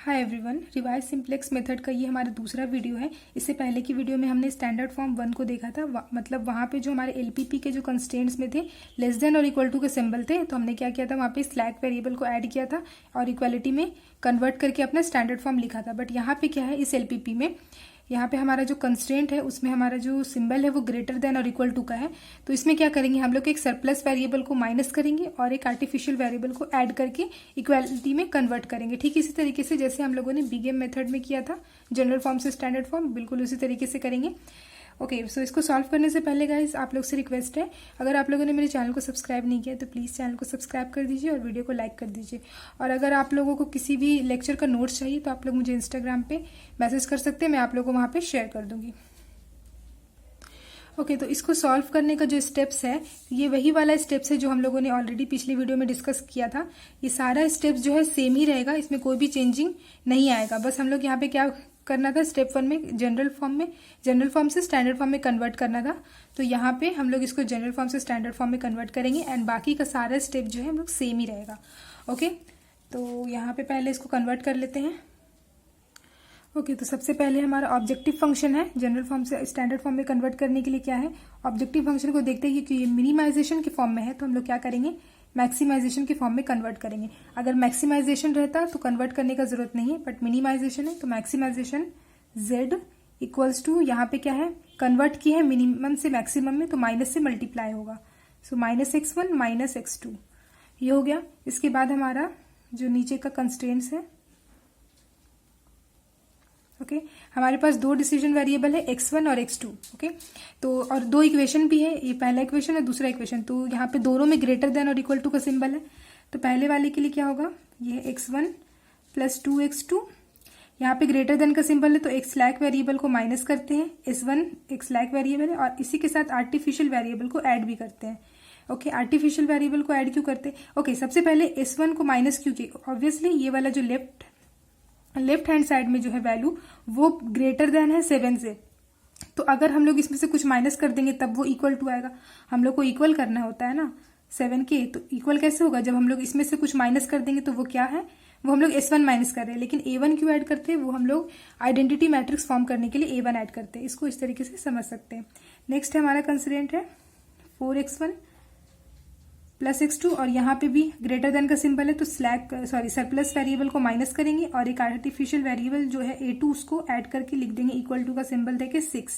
Hi everyone, revise simplex method का ये हमारा दूसरा वीडियो है। इससे पहले की वीडियो में हमने स्टैंडर्ड फॉर्म 1 को देखा था। मतलब वहाँ पे जो हमारे एलपीपी के जो कंस्ट्रेंट्स में थे लेस देन और इक्वल टू के सिंबल थे, तो हमने क्या किया था, वहाँ पे स्लैक वेरिएबल को ऐड किया था और इक्वालिटी में कन्वर्ट करके अपना स्टैंडर्ड फॉर्म लिखा था। बट यहाँ पे क्या है, इस एलपीपी में यहाँ पे हमारा जो कंस्ट्रेंट है उसमें हमारा जो सिंबल है वो ग्रेटर देन और इक्वल टू का है। तो इसमें क्या करेंगे, हम लोग एक सरप्लस वेरिएबल को माइनस करेंगे और एक आर्टिफिशियल वेरिएबल को ऐड करके इक्वालिटी में कन्वर्ट करेंगे। ठीक इसी तरीके से जैसे हम लोगों ने बीगेम मेथड में किया था, जनरल फॉर्म से स्टैंडर्ड फॉर्म, बिल्कुल उसी तरीके से करेंगे। ओके, सो इसको सॉल्व करने से पहले गाइस आप लोग से रिक्वेस्ट है, अगर आप लोगों ने मेरे चैनल को सब्सक्राइब नहीं किया तो प्लीज़ चैनल को सब्सक्राइब कर दीजिए और वीडियो को लाइक कर दीजिए। और अगर आप लोगों को किसी भी लेक्चर का नोट्स चाहिए तो आप लोग मुझे इंस्टाग्राम पे मैसेज कर सकते हैं, मैं आप लोगों को वहाँ पे शेयर कर दूंगी। ओके, तो इसको सॉल्व करने का जो स्टेप्स है ये वही वाला स्टेप्स है जो हम लोगों ने ऑलरेडी पिछली वीडियो में डिस्कस किया था। ये सारा स्टेप्स जो है सेम ही रहेगा, इसमें कोई भी चेंजिंग नहीं आएगा। बस हम लोग यहाँ पे क्या करना था, स्टेप 1 में जनरल फॉर्म से स्टैंडर्ड फॉर्म में कन्वर्ट करना था। तो यहाँ पे हम लोग इसको जनरल फॉर्म से स्टैंडर्ड फॉर्म में कन्वर्ट करेंगे एंड बाकी का सारा स्टेप जो है हम लोग सेम ही रहेगा। ओके, तो यहाँ पे पहले इसको कन्वर्ट कर लेते हैं। ओके, तो सबसे पहले हमारा ऑब्जेक्टिव फंक्शन है जनरल फॉर्म से स्टैंडर्ड फॉर्म में कन्वर्ट करने के लिए क्या है, ऑब्जेक्टिव फंक्शन को देखते हैं कि ये मिनिमाइजेशन के फॉर्म में है तो हम लोग क्या करेंगे, मैक्सिमाइजेशन के फॉर्म में कन्वर्ट करेंगे। अगर मैक्सिमाइजेशन रहता तो कन्वर्ट करने का जरूरत नहीं है, बट मिनिमाइजेशन है तो मैक्सिमाइजेशन z इक्वल्स टू, यहाँ पे क्या है, कन्वर्ट की है मिनिमम से मैक्सिमम में तो माइनस से मल्टीप्लाई होगा। सो -x1 - x2 ये हो गया। इसके बाद हमारा जो नीचे का कंस्ट्रेंट्स है, ओके हमारे पास दो डिसीजन वेरिएबल है x1 और x2। ओके, तो और दो इक्वेशन भी है, ये पहला इक्वेशन और दूसरा इक्वेशन। तो यहाँ पे दोनों में ग्रेटर देन और इक्वल टू का सिंबल है। तो पहले वाले के लिए क्या होगा, ये x1 + 2x2, यहाँ पे ग्रेटर देन का सिंबल है तो एक स्लैक वेरिएबल को माइनस करते हैं, s1 एक स्लैक वेरिएबल है और इसी के साथ आर्टिफिशियल वेरिएबल को ऐड भी करते हैं। ओके, आर्टिफिशियल वेरिएबल को ऐड क्यों करते हैं, ओके सबसे पहले s1 को माइनस क्यों किया, ऑब्वियसली ये वाला जो लेफ्ट हैंड साइड में जो है वैल्यू वो ग्रेटर देन है 7 से, तो अगर हम लोग इसमें से कुछ माइनस कर देंगे तब वो इक्वल टू आएगा। हम लोग को इक्वल करना होता है ना 7 के, तो इक्वल कैसे होगा, जब हम लोग इसमें से कुछ माइनस कर देंगे तो वो क्या है, वो हम लोग s1 माइनस कर रहे हैं। लेकिन a1 क्यों ऐड करते हैं, वो हम लोग आइडेंटिटी मैट्रिक्स फॉर्म करने के लिए a1 ऐड करते हैं। इसको इस तरीके से समझ सकते हैं। नेक्स्ट हमारा कंस्ट्रेंट है 4x1 + x2 और यहाँ पे भी ग्रेटर देन का सिंबल है तो सरप्लस वेरिएबल को माइनस करेंगे और एक आर्टिफिशियल वेरिएबल जो है a2 उसको ऐड करके लिख देंगे इक्वल टू का सिंबल देके 6।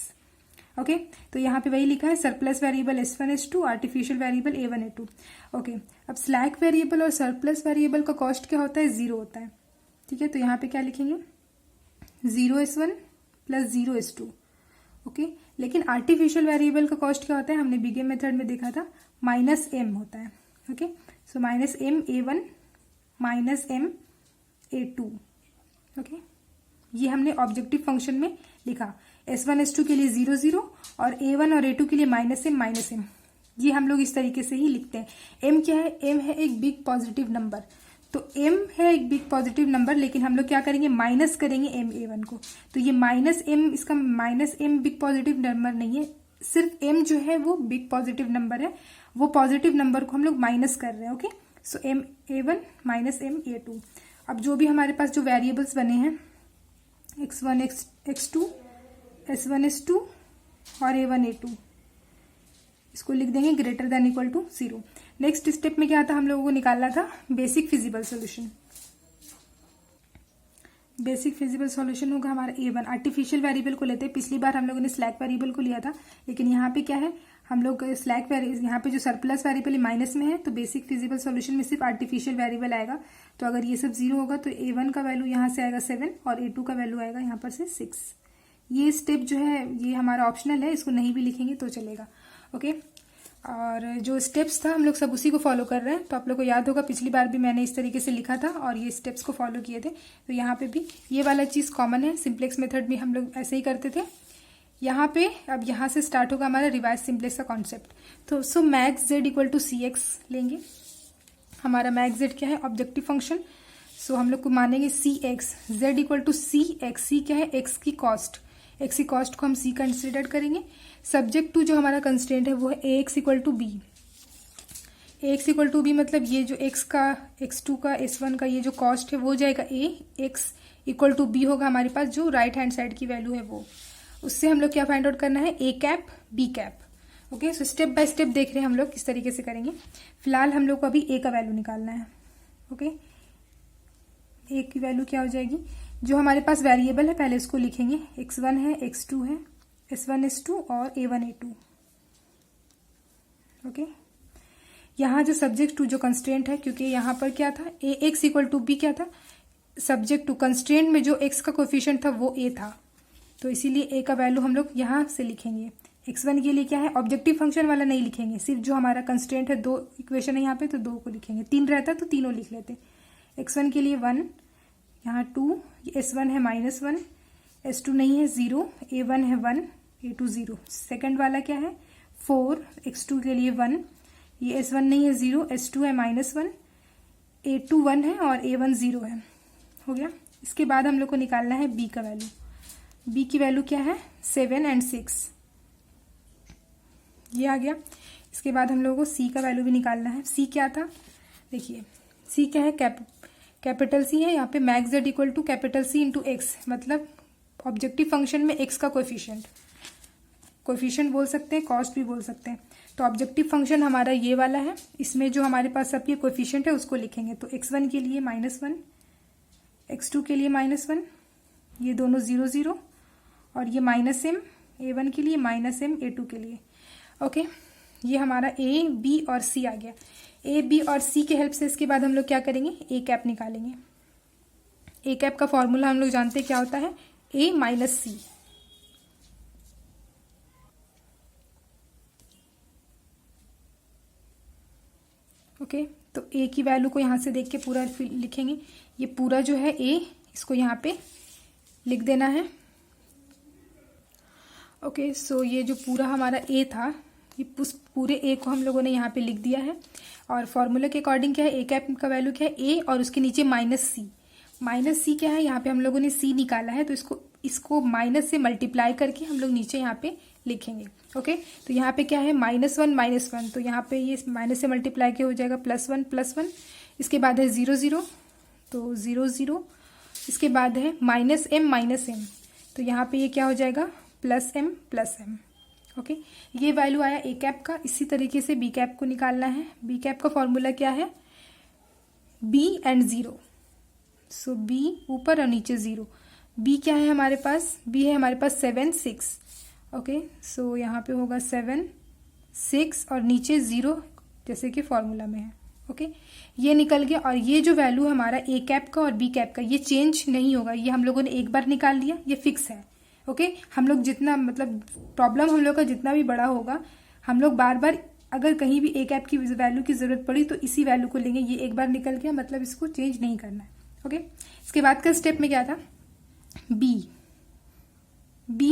ओके, तो यहाँ पे वही लिखा है, surplus variable s1 s2, artificial variable a1 a2। Okay, अब स्लैक वेरिएबल और सरप्लस वेरिएबल का कॉस्ट क्या होता है, 0 होता है। ठीक है, तो यहाँ पे क्या लिखेंगे, 0s1 + 0s2। ओके, लेकिन आर्टिफिशियल वेरिएबल का कॉस्ट क्या होता है, हमने बीगेम मेथड में देखा था, -m होता है। ओके, सो -m a1 -m a2। Okay, ये हमने ऑब्जेक्टिव फंक्शन में लिखा। s1 s2 के लिए 0 0 और a1 और a2 के लिए -m। ये हम लोग इस तरीके से ही लिखते हैं। m क्या है, m है एक बिग पॉजिटिव नंबर, तो m है एक बिग पॉजिटिव नंबर, लेकिन हम लोग क्या करेंगे, माइनस करेंगे m a1 को। तो ये -m, इसका -m बिग पॉजिटिव नंबर नहीं है, सिर्फ m जो है वो बिग पॉजिटिव नंबर है, वो पॉजिटिव नंबर को हम लोग माइनस कर रहे हैं। ओके, सो m a1 -m a2। अब जो भी हमारे पास जो वेरिएबल्स बने हैं x1 x2 s1 s2 और a1 a2, इसको लिख देंगे greater than equal to 0। Next step में क्या था, हम लोगों को निकालना था basic feasible solution. Basic feasible solution होगा हमारा a1, आर्टिफिशियल वेरिएबल को लेते हैं। पिछली बार हम लोगों ने स्लैक वेरिएबल को लिया था, लेकिन यहाँ पे क्या है, हम लोग स्लैक वेरिएबल, यहाँ पे जो सरप्लस वेरिएबल माइनस में है तो बेसिक फिजिबल सॉल्यूशन में सिर्फ आर्टिफिशियल वेरिएबल आएगा। तो अगर ये सब 0 होगा तो a1 का वैल्यू यहाँ से आएगा 7 और a2 का वैल्यू आएगा यहाँ पर से 6। ये स्टेप जो है ये हमारा ऑप्शनल है, इसको नहीं भी लिखेंगे तो चलेगा। ओके, और जो स्टेप्स था हम लोग सब उसी को फॉलो कर रहे हैं। तो आप लोग को याद होगा पिछली बार भी मैंने इस तरीके से लिखा था और ये स्टेप्स को फॉलो किए थे। तो यहाँ पे भी ये वाला चीज़ कॉमन है, सिंप्लेक्स मेथड में हम लोग ऐसे ही करते थे। यहाँ पे अब यहाँ से स्टार्ट होगा हमारा रिवाइज सिंप्लेक्स का कॉन्सेप्ट। तो so max z equal to cx लेंगे। हमारा मैक्स z क्या है, ऑब्जेक्टिव फंक्शन। सो हम लोग को मानेंगे cx, z equal to cx। c क्या है, x की कॉस्ट, x की कॉस्ट को हम c कंसिडर करेंगे। सब्जेक्ट टू जो हमारा कंस्ट्रेंट है वो है ax equal to b। X equal to b मतलब ये जो एक्स का x2 का s1 का ये जो कॉस्ट है वो हो जाएगा a, x equal to b होगा हमारे पास जो राइट हैंड साइड की वैल्यू है वो, उससे हम लोग क्या फाइंड आउट करना है a cap b cap. Okay, so step by step देख रहे हैं हम लोग किस तरीके से करेंगे। फिलहाल हम लोग को अभी a का वैल्यू निकालना है। ओके, a की वैल्यू क्या हो जाएगी, जो हमारे पास वेरिएबल है पहले इसको लिखेंगे, x1 है, x2 है, s1 s2 और a1 a2। ओके, यहाँ जो सब्जेक्ट टू जो कंस्ट्रेंट है, क्योंकि यहाँ पर क्या था ए एक्स इक्वल टू बी क्या था, सब्जेक्ट टू कंस्ट्रेंट में जो एक्स का कोफिशिएंट था वो ए था, तो इसीलिए ए का वैल्यू हम लोग यहाँ से लिखेंगे। x1 के लिए क्या है, ऑब्जेक्टिव फंक्शन वाला नहीं लिखेंगे, सिर्फ जो हमारा कंस्ट्रेंट है, दो इक्वेशन है यहाँ पे तो दो को लिखेंगे, तीन रहता तो तीनों लिख लेते। x1 के लिए 1, यहाँ 2, s1 है -1, s2 नहीं है 0, a1 है 1, a2 0। सेकेंड वाला क्या है 4, x2 के लिए 1, ये s1 नहीं है 0, s2 है -1, a2 1 है और a1 0 है। हो गया। इसके बाद हम लोग को निकालना है b का वैल्यू। b की वैल्यू क्या है 7 और 6, ये आ गया। इसके बाद हम लोगों को c का वैल्यू भी निकालना है। c क्या था, देखिए c क्या है, कैपिटल C है यहाँ पे, max z equal to capital C into x, मतलब ऑब्जेक्टिव फंक्शन में x का कोएफिशिएंट बोल सकते हैं, कॉस्ट भी बोल सकते हैं। तो ऑब्जेक्टिव फंक्शन हमारा ये वाला है, इसमें जो हमारे पास सबके कोएफिशिएंट है उसको लिखेंगे। तो x1 के लिए -1, x2 के लिए -1, ये दोनों 0 0, और ये -m a1 के लिए, -m a2 के लिए। ओके, ये हमारा a, b और c आ गया। a, b और c के हेल्प से इसके बाद हम लोग क्या करेंगे, a कैप निकालेंगे। a कैप का फॉर्मूला हम लोग जानते हैं क्या होता है, a माइनस c। ओके, तो a की वैल्यू को यहाँ से देख के पूरा लिखेंगे। ये पूरा जो है a, इसको यहाँ पे लिख देना है। ओके, सो ये जो पूरा हमारा a था, ये पूरे a को हम लोगों ने यहाँ पे लिख दिया है। और फॉर्मूला के अकॉर्डिंग क्या है, a कैप का वैल्यू क्या है a, और उसके नीचे माइनस c क्या है, यहाँ पे हम लोगों ने c निकाला है, तो इसको माइनस से मल्टीप्लाई करके हम लोग नीचे यहाँ पे लिखेंगे। ओके, तो यहाँ पे क्या है -1, तो यहाँ पे ये माइनस से मल्टीप्लाई के हो जाएगा +1, इसके बाद है 0 0, तो 0 0, इसके बाद है -m, तो यहाँ पे ये क्या हो जाएगा +m। ओके, ये वैल्यू आया a कैप का। इसी तरीके से b कैप को निकालना है। b कैप का फॉर्मूला क्या है, b एंड 0, सो b ऊपर और नीचे 0। b क्या है हमारे पास, b है हमारे पास 7 6। ओके, सो यहाँ पे होगा 7 6 और नीचे 0, जैसे कि फॉर्मूला में है। ओके, ये निकल गया। और ये जो वैल्यू हमारा a कैप का और b कैप का, ये चेंज नहीं होगा, ये हम लोगों ने एक बार निकाल लिया, ये फिक्स है। ओके, हम लोग जितना मतलब प्रॉब्लम हम लोग का जितना भी बड़ा होगा, हम लोग बार बार अगर कहीं भी a कैप की वैल्यू की जरूरत पड़ी तो इसी वैल्यू को लेंगे। ये एक बार निकल गया, मतलब इसको चेंज नहीं करना है। ओके, इसके बाद का स्टेप में क्या था, b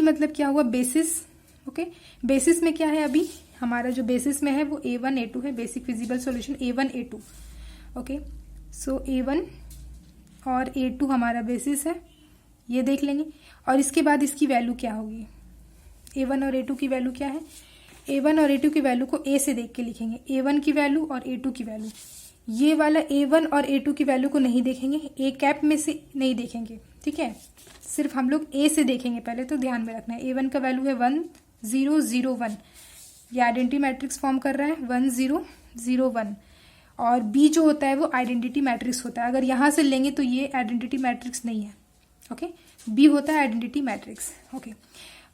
मतलब क्या हुआ, बेसिस। ओके, बेसिस में क्या है, अभी हमारा जो बेसिस में है वो a1 a2 है, basic feasible solution a1 a2। Okay, so a1 और a2 हमारा बेसिस है, ये देख लेंगे। और इसके बाद इसकी वैल्यू क्या होगी, a1 और a2 की वैल्यू क्या है, a1 और a2 की वैल्यू को a से देख के लिखेंगे, a1 की वैल्यू और a2 की वैल्यू। ये वाला a1 और a2 की वैल्यू को नहीं देखेंगे, a कैप में से नहीं देखेंगे, ठीक है, सिर्फ हम लोग a से देखेंगे पहले, तो ध्यान में रखना है। a1 का वैल्यू है 1 0 0 1, ये आइडेंटिटी मैट्रिक्स फॉर्म कर रहा है 1 0 0 1। और b जो होता है वो आइडेंटिटी मैट्रिक्स होता है, अगर यहाँ से लेंगे तो ये आइडेंटिटी मैट्रिक्स नहीं है। ओके, b होता है आइडेंटिटी मैट्रिक्स। ओके,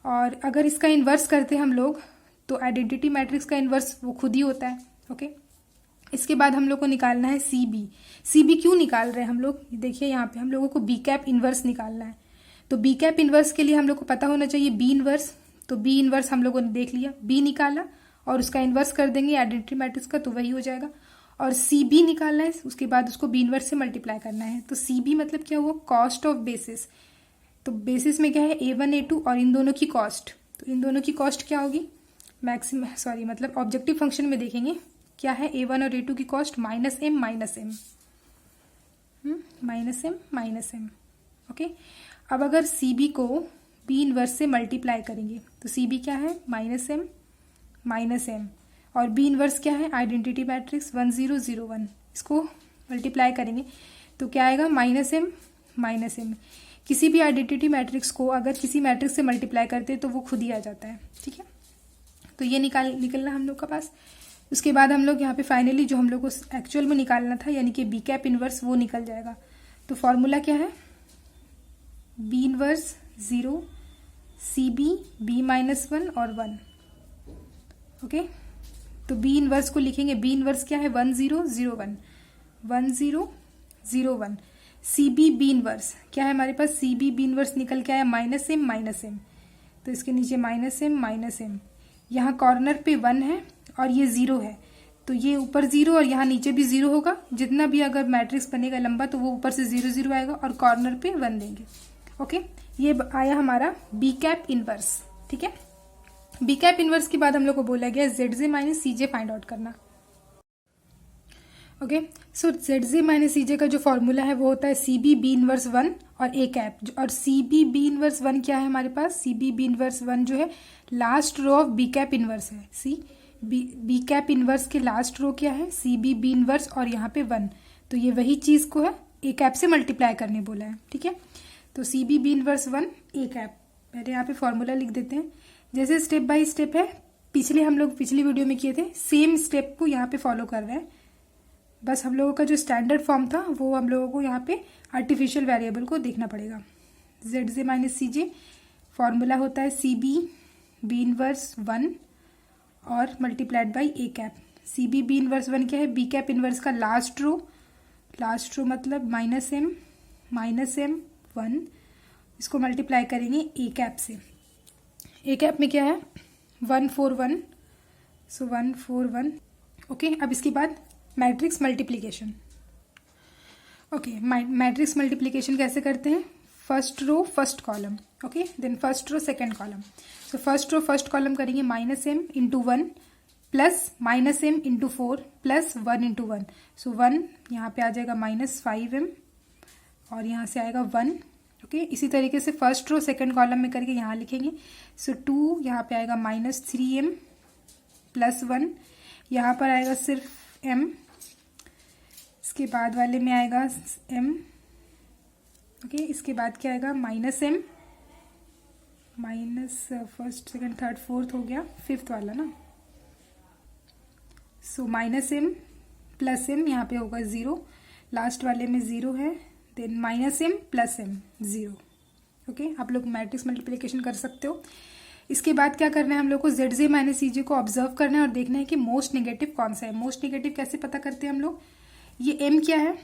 और अगर इसका इन्वर्स करते हम लोग तो आइडेंटिटी मैट्रिक्स का इन्वर्स वो खुद ही होता है। ओके, इसके बाद हम लोग को निकालना है सी बी क्यों निकाल रहे हैं हम लोग, देखिए यहाँ पे हम लोगों को बी कैप इन्वर्स निकालना है। तो बी कैप इन्वर्स के लिए हम लोग को पता होना चाहिए बी इन्वर्स, तो बी इन्वर्स हम लोगों ने देख लिया, बी निकाला और उसका इन्वर्स कर देंगे आइडेंटिटी मैट्रिक्स का, तो वही हो जाएगा। और सी बी निकालना है, उसके बाद उसको बी इन्वर्स से मल्टीप्लाई करना है। तो सी बी मतलब क्या हुआ, कॉस्ट ऑफ बेसिस। तो बेसिस में क्या है a1 a2 और इन दोनों की कॉस्ट, तो इन दोनों की कॉस्ट क्या होगी, मतलब ऑब्जेक्टिव फंक्शन में देखेंगे क्या है, a1 और a2 की कॉस्ट -m। ओके, अब अगर cb को b इनवर्स से मल्टीप्लाई करेंगे तो cb क्या है -m। और बी इनवर्स क्या है, आइडेंटिटी मैट्रिक्स 1 0 0 1, इसको मल्टीप्लाई करेंगे तो क्या आएगा, -m। किसी भी आइडेंटिटी मैट्रिक्स को अगर किसी मैट्रिक्स से मल्टीप्लाई करते हैं तो वो खुद ही आ जाता है, ठीक है। तो ये निकलना हम लोग का पास। उसके बाद हम लोग यहाँ पे फाइनली जो हम लोग को एक्चुअल में निकालना था यानी कि बी कैप इनवर्स वो निकल जाएगा। तो फॉर्मूला क्या है, बी इनवर्स 0 CB B-1 और 1, ओके। तो बी इनवर्स को लिखेंगे, बी इनवर्स क्या है 1 0 0 1 1 0 0 1। CB बी इनवर्स क्या है हमारे पास, CB बी इनवर्स निकल के आया -m, तो इसके नीचे -m, यहाँ कॉर्नर पे 1 है और ये 0 है, तो ये ऊपर 0 और यहाँ नीचे भी 0 होगा। जितना भी अगर मैट्रिक्स बनेगा लंबा तो वो ऊपर से 0 0 आएगा और कॉर्नर पे 1 देंगे, ओके। ये आया हमारा बी कैप इनवर्स, ठीक है। बी कैप इनवर्स के बाद हम लोग को बोला गया ZJ minus CJ find out करना, ओके। सो ZJ माइनस CJ का जो फॉर्मूला है वो होता है CB बी इनवर्स 1 और A कैप, और CB बी इनवर्स 1 क्या है हमारे पास, CB बी इनवर्स 1 जो है last row of b cap inverse है। बी कैप इनवर्स के लास्ट रो क्या है, CB बी इनवर्स और यहाँ पे 1, तो ये वही चीज को है A कैप से मल्टीप्लाई करने बोला है, ठीक है। तो CB b inverse 1 A cap, पहले यहाँ पे फॉर्मूला लिख देते हैं। जैसे स्टेप बाय स्टेप है, हम लोग पिछली वीडियो में किए थे, सेम स्टेप को यहाँ पे फॉलो कर रहे हैं। बस हम लोगों का जो स्टैंडर्ड फॉर्म था वो हम लोगों को यहाँ पे आर्टिफिशियल वेरिएबल को देखना पड़ेगा। ZJ माइनस CJ फॉर्मूला होता है CB बी इनवर्स 1 और multiplied by A cap. CB b inverse 1 क्या है, बी कैप इनवर्स का लास्ट रो मतलब -m 1, इसको मल्टीप्लाई करेंगे A कैप से। A कैप में क्या है 1 4 1, सो 1 4 1, ओके। अब इसके बाद matrix multiplication, okay. Matrix multiplication कैसे करते हैं, first row first column, okay, then first row second column. So first row first column करेंगे -m into 1 plus -m into 4 plus 1 into 1, so 1 यहाँ पे आ जाएगा -5m और यहाँ से आएगा 1, ओके। इसी तरीके से फर्स्ट रो सेकंड कॉलम में करके यहाँ लिखेंगे, सो 2 यहाँ पे आएगा -3m प्लस 1, यहाँ पर आएगा सिर्फ m, इसके बाद वाले में आएगा m, ओके। इसके बाद क्या आएगा -m minus first second third fourth हो गया, फिफ्थ वाला ना, सो -m प्लस m यहाँ पे होगा 0, लास्ट वाले में 0 है, then -m plus m 0, okay. आप लोग मैट्रिक्स मल्टीप्लिकेशन कर सकते हो। इसके बाद क्या करना है हम लोग को, ZJ माइनस CJ को ऑब्जर्व करना है और देखना है कि मोस्ट नेगेटिव कौन सा है। मोस्ट नेगेटिव कैसे पता करते हैं हम लोग, ये m क्या है,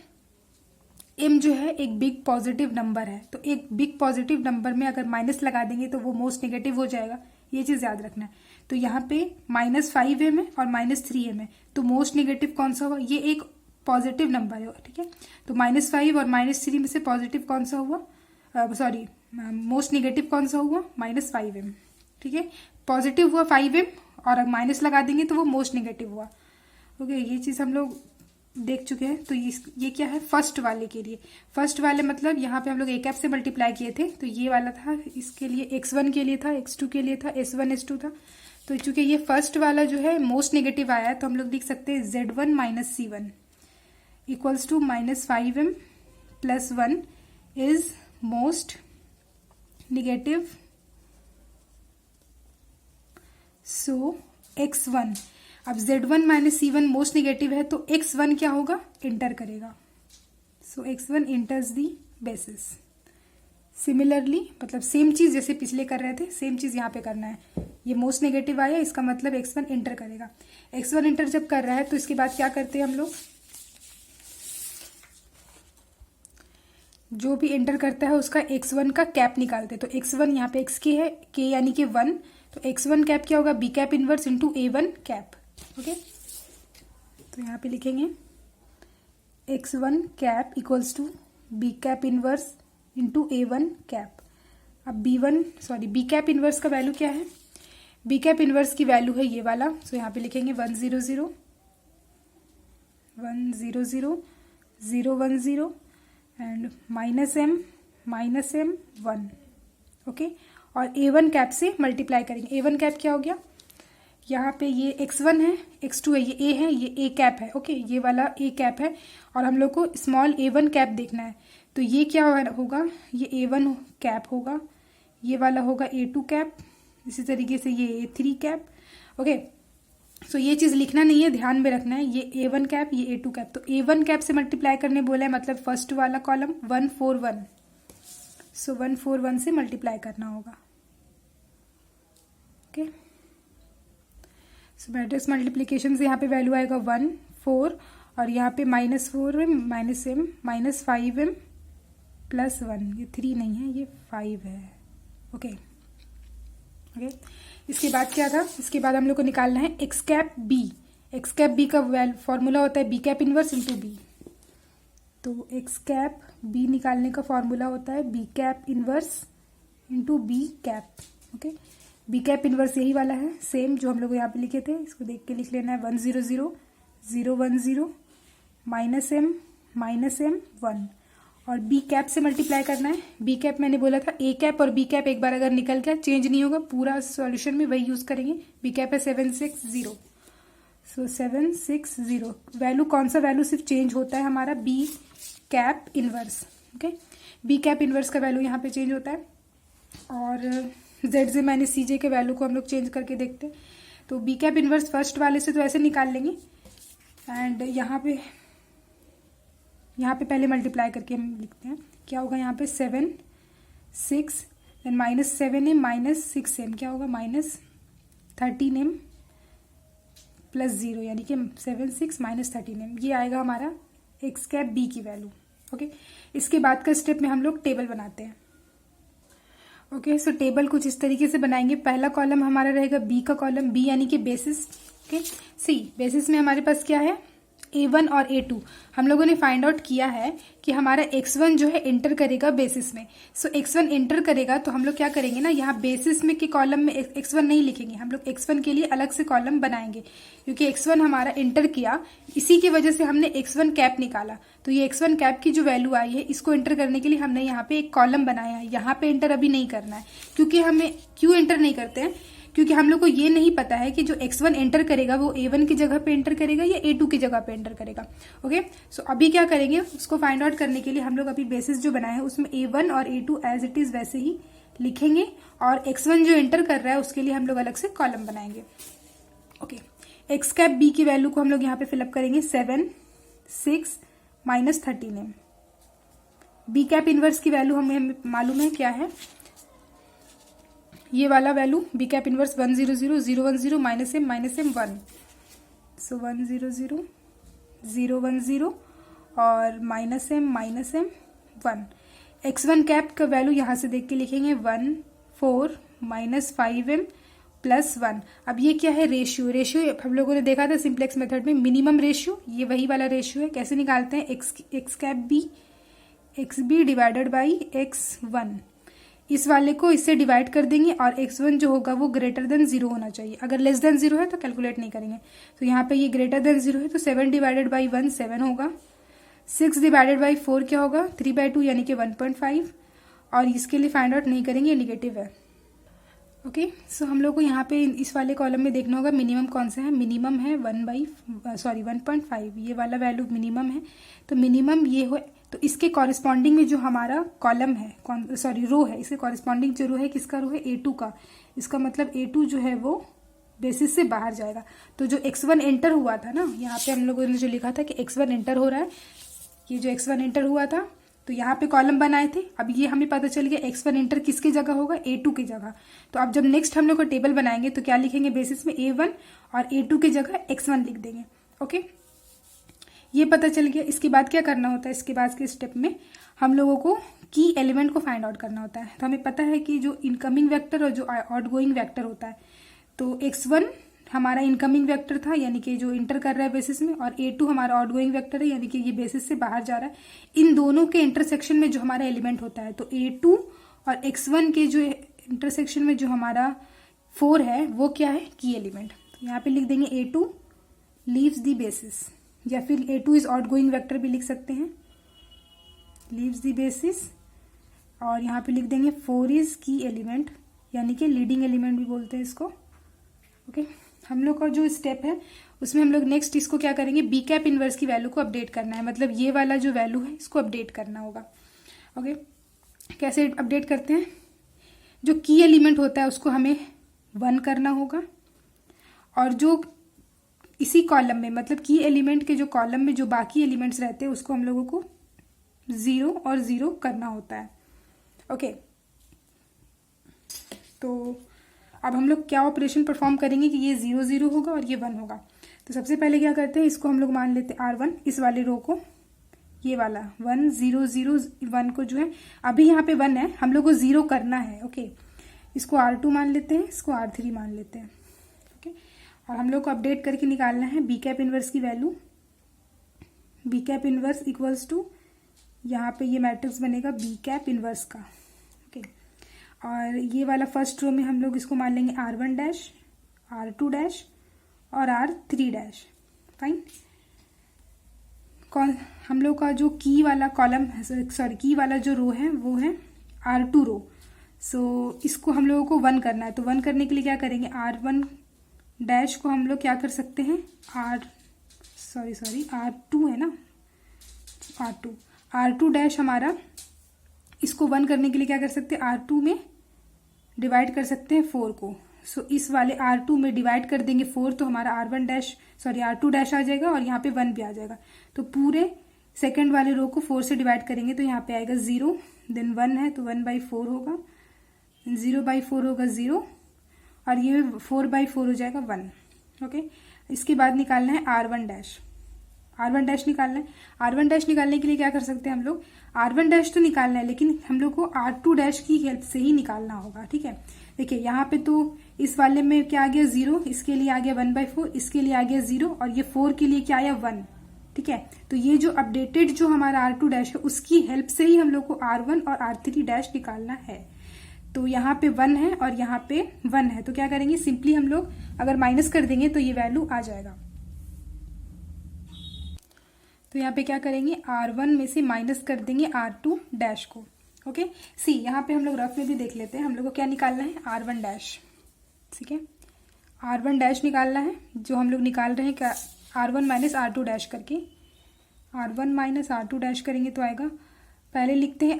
m जो है एक बिग पॉजिटिव नंबर है, तो एक बिग पॉजिटिव नंबर में अगर माइनस लगा देंगे तो वो मोस्ट नेगेटिव हो जाएगा, ये चीज याद रखना है। तो यहाँ पे -5m है और -3m है, तो मोस्ट नेगेटिव कौन सा हुआ, ये एक पॉजिटिव नंबर है, ठीक है। तो -5 और -3 में से पॉजिटिव कौन सा हुआ, सॉरी मोस्ट नेगेटिव कौन सा हुआ, -5m, ठीक है। पॉजिटिव हुआ 5m और अगर माइनस लगा देंगे तो वो मोस्ट नेगेटिव हुआ, ओके। ये चीज हम लोग देख चुके हैं। तो ये क्या है, फर्स्ट वाले के लिए, फर्स्ट वाले मतलब यहाँ पे हम लोग A कैप से मल्टीप्लाई किए थे, तो ये वाला था, इसके लिए x1 के लिए था, x2 के लिए था, s1 s2 था। तो चूंकि ये फर्स्ट वाला जो है मोस्ट नेगेटिव आया है, तो हम लोग लिख सकते हैं Z1 minus C1 equals to -5m plus 1 is most negative, so x1। अब Z1 minus C1 most negative है, तो x1 क्या होगा, इंटर करेगा, सो x1 इंटर्स दी बेसिस। सिमिलरली मतलब सेम चीज जैसे पिछले कर रहे थे, सेम चीज यहाँ पे करना है। ये मोस्ट नेगेटिव आया, इसका मतलब x1 इंटर करेगा। x1 इंटर जब कर रहा है तो इसके बाद क्या करते हैं हम लोग, जो भी एंटर करता है उसका x1 का कैप निकालते हैं। तो x1 यहाँ पे x है, k यानी कि 1, तो x1 कैप क्या होगा, b cap inverse into a1 cap, okay. तो यहाँ पे लिखेंगे x1 cap equals to b cap inverse into a1 cap. अब b कैप इनवर्स का वैल्यू क्या है, b कैप इनवर्स की वैल्यू है ये वाला, सो यहाँ पे लिखेंगे 1 0 0 1 0 0 0 1 0 एंड -m 1, ओके। और a1 कैप से मल्टीप्लाई करेंगे। a1 कैप क्या हो गया, यहाँ पे ये x1 है, x2 है, ये a है, ये a कैप है। ओके, ये वाला a कैप है और हम लोग को स्मॉल a1 कैप देखना है। तो ये क्या होगा, ये a1 कैप होगा, ये वाला होगा a2 कैप, इसी तरीके से ये a3 कैप। ओके, सो ये चीज़ लिखना नहीं है, ध्यान में रखना है, ये a1 कैप, ये a2 कैप। तो a1 कैप से मल्टीप्लाई करने बोला है, मतलब फर्स्ट वाला कॉलम 1 4 1, सो 1 4 1 से मल्टीप्लाई करना होगा। ओके, सो मैट्रिक्स मल्टीप्लीकेशन से यहाँ पे वैल्यू आएगा 1 4 और यहाँ पे -4m -m -5m +1, ये 3 नहीं है, ये 5 है। ओके ओके, इसके बाद क्या था, इसके बाद हम लोग को निकालना है x cap b. X cap b का फॉर्मूला होता है b cap inverse into b. तो एक्स कैप बी निकालने का फॉर्मूला होता है b cap inverse into b cap. Okay, b cap inverse यही वाला है, सेम जो हम लोग यहाँ पे लिखे थे, इसको देख के लिख लेना है 1 0 0 0 1 0 -m 1 और बी कैप से मल्टीप्लाई करना है। बी कैप मैंने बोला था ए कैप और बी कैप एक बार अगर निकल गया चेंज नहीं होगा, पूरा सॉल्यूशन में वही यूज करेंगे। बी कैप है 760, सो 760 वैल्यू, कौन सा वैल्यू सिर्फ चेंज होता है हमारा, b cap inverse. Okay, b cap inverse का वैल्यू यहाँ पे चेंज होता है और जेड जे माइनस सी जे के वैल्यू को हम लोग चेंज करके देखते हैं। तो बी कैप इनवर्स फर्स्ट वाले से तो ऐसे निकाल लेंगे एंड यहाँ पे पहले मल्टीप्लाई करके हम लिखते हैं, क्या होगा यहाँ पे 7 6 देन -7m -6m, क्या होगा -13m +0, यानी कि 7 6 -13m, ये आएगा हमारा एक्स कैप बी की वैल्यू। ओके, इसके बाद का स्टेप में हम लोग टेबल बनाते हैं। ओके, सो टेबल कुछ इस तरीके से बनाएंगे। पहला कॉलम हमारा रहेगा बी का कॉलम, बी यानी कि बेसिस। ओके, सी बेसिस में हमारे पास क्या है, a1 और a2 हम लोगों ने फाइंड आउट किया है कि हमारा x1 जो है एंटर करेगा बेसिस में। सो x1 एंटर करेगा तो हम लोग क्या करेंगे ना, यहाँ बेसिस में के कॉलम में x1 नहीं लिखेंगे, हम लोग x1 के लिए अलग से कॉलम बनाएंगे, क्योंकि x1 हमारा एंटर किया, इसी की वजह से हमने x1 कैप निकाला। तो ये x1 कैप की जो वैल्यू आई है, इसको एंटर करने के लिए हमने यहाँ पे एक कॉलम बनाया है। यहाँ पे एंटर अभी नहीं करना है, क्योंकि हमें क्यों एंटर नहीं करते हैं, क्योंकि हम लोग को ये नहीं पता है कि जो x1 एंटर करेगा वो a1 की जगह पे एंटर करेगा या a2 की जगह पे एंटर करेगा। ओके, सो अभी क्या करेंगे, उसको फाइंड आउट करने के लिए हम लोग अभी बेसिस जो बनाए हैं उसमें a1 और a2 एज इट इज वैसे ही लिखेंगे और x1 जो एंटर कर रहा है उसके लिए हम लोग अलग से कॉलम बनाएंगे। ओके, एक्स कैप बी की वैल्यू को हम लोग यहाँ पे फिलअप करेंगे 7 6 -13m। बी कैप इनवर्स की वैल्यू हमें मालूम है क्या है, ये वाला value b cap inverse 1 0 0 0 1 0 -m 1, so 1 0 0 0 1 0 और -m 1। x1 कैप का वैल्यू यहाँ से देख के लिखेंगे 1 4 -5m +1। अब ये क्या है, रेशियो हम लोगों ने देखा था सिंप्लेक्स मेथड में, मिनिमम रेशियो, ये वही वाला रेशियो है। कैसे निकालते हैं, x cap b x b divided by x1, इस वाले को इससे डिवाइड कर देंगे और x1 जो होगा वो ग्रेटर देन 0 होना चाहिए। अगर लेस देन 0 है तो कैलकुलेट नहीं करेंगे। तो यहाँ पे ये ग्रेटर देन 0 है तो 7 डिवाइडेड बाई 1 7 होगा, 6 डिवाइडेड बाई 4 क्या होगा 3/2 यानी कि 1.5, और इसके लिए फाइंड आउट नहीं करेंगे, निगेटिव है। ओके, सो हम लोग को यहाँ पे इस वाले कॉलम में देखना होगा मिनिमम कौन सा है, मिनिमम है 1.5, ये वाला वैल्यू मिनिमम है। तो मिनिमम ये हो, तो इसके कॉरेस्पॉन्डिंग में जो हमारा कॉलम है, रो है, इसके कॉरेस्पॉन्डिंग जो रो है किसका रो है, a2 का। इसका मतलब a2 जो है वो बेसिस से बाहर जाएगा। तो जो x1 एंटर हुआ था ना, यहाँ पे हम लोगों ने जो लिखा था कि x1 एंटर हो रहा है, ये जो x1 एंटर हुआ था तो यहाँ पे कॉलम बनाए थे। अब ये हमें पता चल गया x1 एंटर किसकी जगह होगा, a2 की जगह। तो अब जब नेक्स्ट हम लोग को टेबल बनाएंगे तो क्या लिखेंगे, बेसिस में a1 और a2 की जगह x1 लिख देंगे। ओके, ये पता चल गया। इसके बाद क्या करना होता है, इसके बाद के स्टेप में हम लोगों को की एलिमेंट को फाइंड आउट करना होता है। तो हमें पता है कि जो इनकमिंग वेक्टर और जो आउटगोइंग वेक्टर होता है, तो x1 हमारा इनकमिंग वेक्टर था यानी कि जो इंटर कर रहा है बेसिस में, और a2 हमारा आउटगोइंग वेक्टर है यानी कि ये बेसिस से बाहर जा रहा है। इन दोनों के इंटरसेक्शन में जो हमारा एलिमेंट होता है, तो a2 और x1 के जो इंटरसेक्शन में जो हमारा 4 है वो क्या है, की एलिमेंट। तो यहाँ पे लिख देंगे a2 लीव्स द बेसिस, या फिर a2 इज आउटगोइंग वेक्टर भी लिख सकते हैं, लीव्स द बेसिस, और यहाँ पे लिख देंगे 4 इज की एलिमेंट यानी कि लीडिंग एलिमेंट भी बोलते हैं इसको। ओके हम लोग का जो स्टेप है उसमें हम लोग नेक्स्ट इसको क्या करेंगे, बी कैप इनवर्स की वैल्यू को अपडेट करना है, मतलब ये वाला जो वैल्यू है इसको अपडेट करना होगा। ओके, कैसे अपडेट करते हैं, जो की एलिमेंट होता है उसको हमें 1 करना होगा, और जो इसी कॉलम में मतलब की एलिमेंट के जो कॉलम में जो बाकी एलिमेंट्स रहते हैं उसको हम लोगों को 0 और 0 करना होता है। ओके, तो अब हम लोग क्या ऑपरेशन परफॉर्म करेंगे कि ये 0 0 होगा और ये 1 होगा। तो सबसे पहले क्या करते हैं, इसको हम लोग मान लेते हैं R1, इस वाले रो को, ये वाला 1 0 0 1 को जो है अभी यहाँ पे 1 है, हम लोग को 0 करना है। ओके, इसको R2 मान लेते हैं, इसको R3 मान लेते हैं। ओके, और हम लोग को अपडेट करके निकालना है बी कैप इनवर्स की value. B cap inverse equals to, यहाँ पे ये मैट्रिक्स बनेगा बी कैप इनवर्स का। ओके, और ये वाला फर्स्ट रो में हम लोग इसको मान लेंगे R1 डैश, R2 डैश और R3 डैश। फाइन, कौन हम लोग का जो की वाला कॉलम, सॉरी की वाला जो रो है वो है R2 रो। सो इसको हम लोगों को 1 करना है, तो 1 करने के लिए क्या करेंगे, R1 डैश को हम लोग क्या कर सकते हैं, R2 है ना, R2 डैश हमारा, इसको 1 करने के लिए क्या कर सकते हैं, R2 में डिवाइड कर सकते हैं 4 को। सो इस वाले R2 में डिवाइड कर देंगे 4, तो हमारा R2 डैश आ जाएगा और यहाँ पे 1 भी आ जाएगा। तो पूरे सेकंड वाले रो को 4 से डिवाइड करेंगे तो यहाँ पे आएगा 0, देन 1 है तो 1/4 होगा, 0/4 होगा 0, और ये 4/4 हो जाएगा 1। ओके, इसके बाद निकालना है R1 डैश। R1 डैश निकालना है, R1 डैश निकालने के लिए क्या कर सकते हैं हम लोग, R1 डैश तो निकालना है लेकिन हम लोग को R2 डैश की हेल्प से ही निकालना होगा। ठीक है, देखिए यहाँ पे तो इस वाले में क्या आ गया 0, इसके लिए आ गया 1/4, इसके लिए आ गया 0, और ये 4 के लिए क्या आया 1। ठीक है, तो ये जो अपडेटेड जो हमारा R2 डैश है उसकी हेल्प से ही हम लोग को R1 और R3 डैश निकालना है। तो यहाँ पे 1 है और यहाँ पे 1 है, तो क्या करेंगे, सिंपली हम लोग अगर माइनस कर देंगे तो ये वैल्यू आ जाएगा। तो यहाँ पे क्या करेंगे, R1 में से माइनस कर देंगे R2 डैश को। ओके, सी यहाँ पे हम लोग रफ में भी देख लेते हैं, हम लोग को क्या निकालना है, R1 डैश। ठीक है, R1 डैश निकालना है, जो हम लोग निकाल रहे हैं क्या, R1 माइनस R2 डैश करके, R1 माइनस R2 डैश करेंगे तो आएगा, पहले लिखते हैं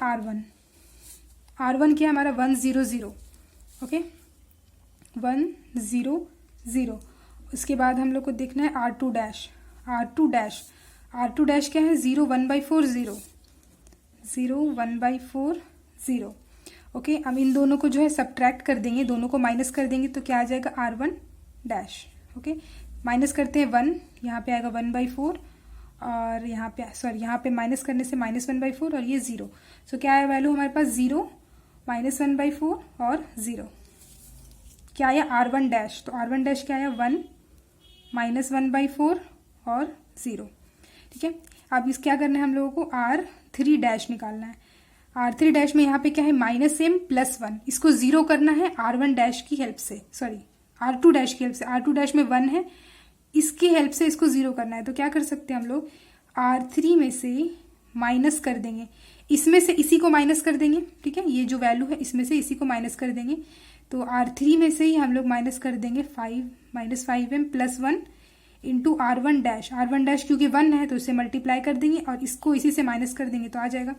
R1 क्या हमारा 1 0 0। ओके, 1 0 0। उसके बाद हम लोग को देखना है R2 डैश। R2 डैश क्या है, 0 1/4 0, 0 1/4 0। ओके, अब इन दोनों को जो है सब्ट्रैक्ट कर देंगे, दोनों को माइनस कर देंगे तो क्या आ जाएगा, R1 डैश। ओके, माइनस करते हैं 1, यहाँ पे आएगा 1/4, और यहाँ पे माइनस करने से -1/4 और ये 0। सो क्या आया वैल्यू हमारे पास, 0 -1/4 और 0। क्या आया, R1 डैश। तो R1 डैश क्या आया, 1 -1/4 और 0। ठीक है, अब इस क्या करना है हम लोगों को, R3 डैश निकालना है। R3 डैश में यहाँ पे क्या है, -m + 1, इसको 0 करना है R1 डैश की हेल्प से, सॉरी R2 डैश की हेल्प से। R2 डैश में 1 है, इसकी हेल्प से इसको 0 करना है। तो क्या कर सकते हैं हम लोग, R3 में से माइनस कर देंगे, इसमें से इसी को माइनस कर देंगे। ठीक है, ये जो वैल्यू है इसमें से इसी को माइनस कर देंगे, तो R3 में से ही हम लोग माइनस कर देंगे -5m + 1 into R1 dash. R1 dash क्योंकि 1 है तो इसे मल्टीप्लाई कर देंगे और इसको इसी से माइनस कर देंगे तो आ जाएगा।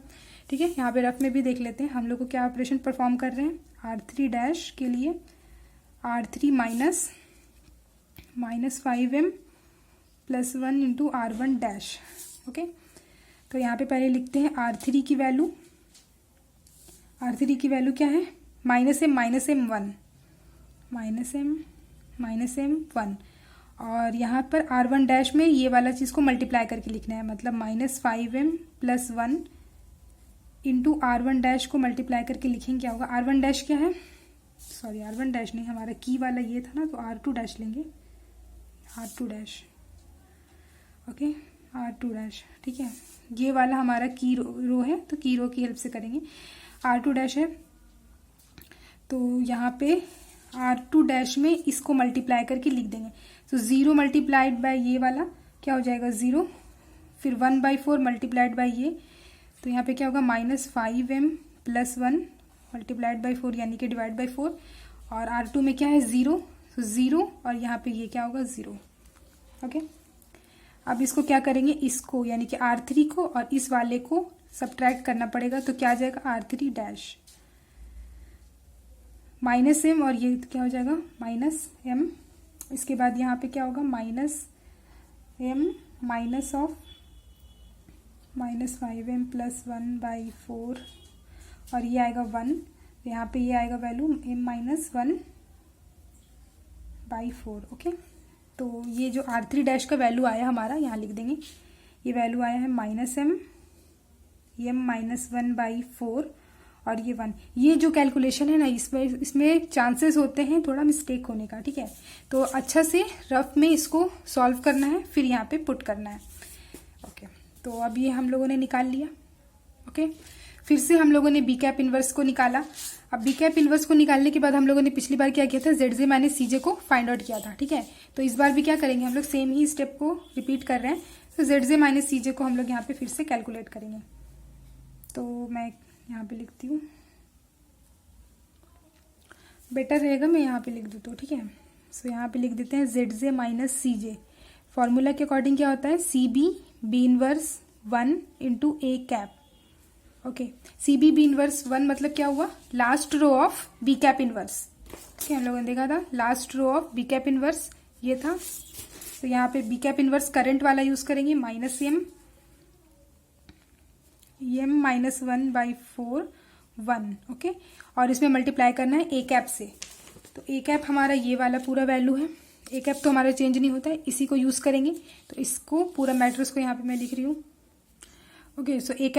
ठीक है, यहाँ पे रफ में भी देख लेते हैं हम लोग को क्या ऑपरेशन परफॉर्म कर रहे हैं। R3 डैश के लिए R3 minus -5m + 1 into R1 dash. Okay, तो यहाँ पे पहले लिखते हैं R3 की वैल्यू। R3 की वैल्यू क्या है, -m - 1, और यहाँ पर R1 डैश में ये वाला चीज़ को मल्टीप्लाई करके लिखना है, मतलब -5m + 1 इंटू R1 डैश को मल्टीप्लाई करके लिखेंगे, क्या होगा, R1 डैश क्या है, सॉरी R1 डैश नहीं, हमारा की वाला ये था ना, तो R2 डैश लेंगे, R2 dash. Okay, R2 dash. ठीक है, ये वाला हमारा की रो है तो की रो की हेल्प से करेंगे। R2 डैश है तो यहाँ पे R2 डैश में इसको मल्टीप्लाई करके लिख देंगे, तो 0 मल्टीप्लाइड बाय ये वाला क्या हो जाएगा 0, फिर 1/4 मल्टीप्लाइड बाय ये, तो यहाँ पे क्या होगा -5m + 1 मल्टीप्लाइड बाय 4 यानी कि डिवाइड बाय 4, और R2 में क्या है 0, तो 0 और यहाँ पे ये क्या होगा 0। ओके, अब इसको क्या करेंगे, इसको यानी कि R3 को और इस वाले को सब्ट्रैक्ट करना पड़ेगा। तो क्या आ जाएगा R3 डैश माइनस m और ये क्या हो जाएगा माइनस m। इसके बाद यहाँ पे क्या होगा minus m minus of -5m + 1/4 और ये आएगा 1। यहाँ पे ये आएगा वैल्यू m - 1/4। ओके, तो ये जो R3 डैश का वैल्यू आया हमारा यहाँ लिख देंगे। ये वैल्यू आया है -m m - 1/4 और ये 1। ये जो कैलकुलेशन है ना, इसमें चांसेस होते हैं थोड़ा मिस्टेक होने का, ठीक है। तो अच्छा से रफ में इसको सॉल्व करना है, फिर यहाँ पे पुट करना है। ओके, तो अब ये हम लोगों ने निकाल लिया। ओके, फिर से हम लोगों ने बी कैप इनवर्स को निकाला। अब बी कैप इनवर्स को निकालने के बाद हम लोगों ने पिछली बार क्या किया था, ZJ माइनस CJ को फाइंड आउट किया था, ठीक है। तो इस बार भी क्या करेंगे हम लोग, सेम ही स्टेप को रिपीट कर रहे हैं। तो ZJ माइनस CJ को हम लोग यहाँ पे फिर से कैलकुलेट करेंगे। तो मैं यहाँ पे लिखती हूँ, बेटर रहेगा मैं यहाँ पे लिख दूँ तो, ठीक है। सो यहाँ पे लिख देते हैं ZJ माइनस CJ। फॉर्मूला के अकॉर्डिंग क्या होता है, CB B inverse 1 × A cap. Okay, CB B inverse 1 मतलब क्या हुआ, last row of B cap inverse. ठीक है, हम लोगों ने देखा था last row of B cap inverse ये था। तो यहाँ पे B कैप इनवर्स करंट वाला यूज करेंगे -m - 1/4 1। ओके, और इसमें मल्टीप्लाई करना है A कैप से। तो A कैप हमारा ये वाला पूरा वैल्यू है। A कैप तो हमारा चेंज नहीं होता है, इसी को यूज करेंगे। तो इसको पूरा मैट्रिक्स को यहाँ पे मैं लिख रही हूँ। ओके, सो A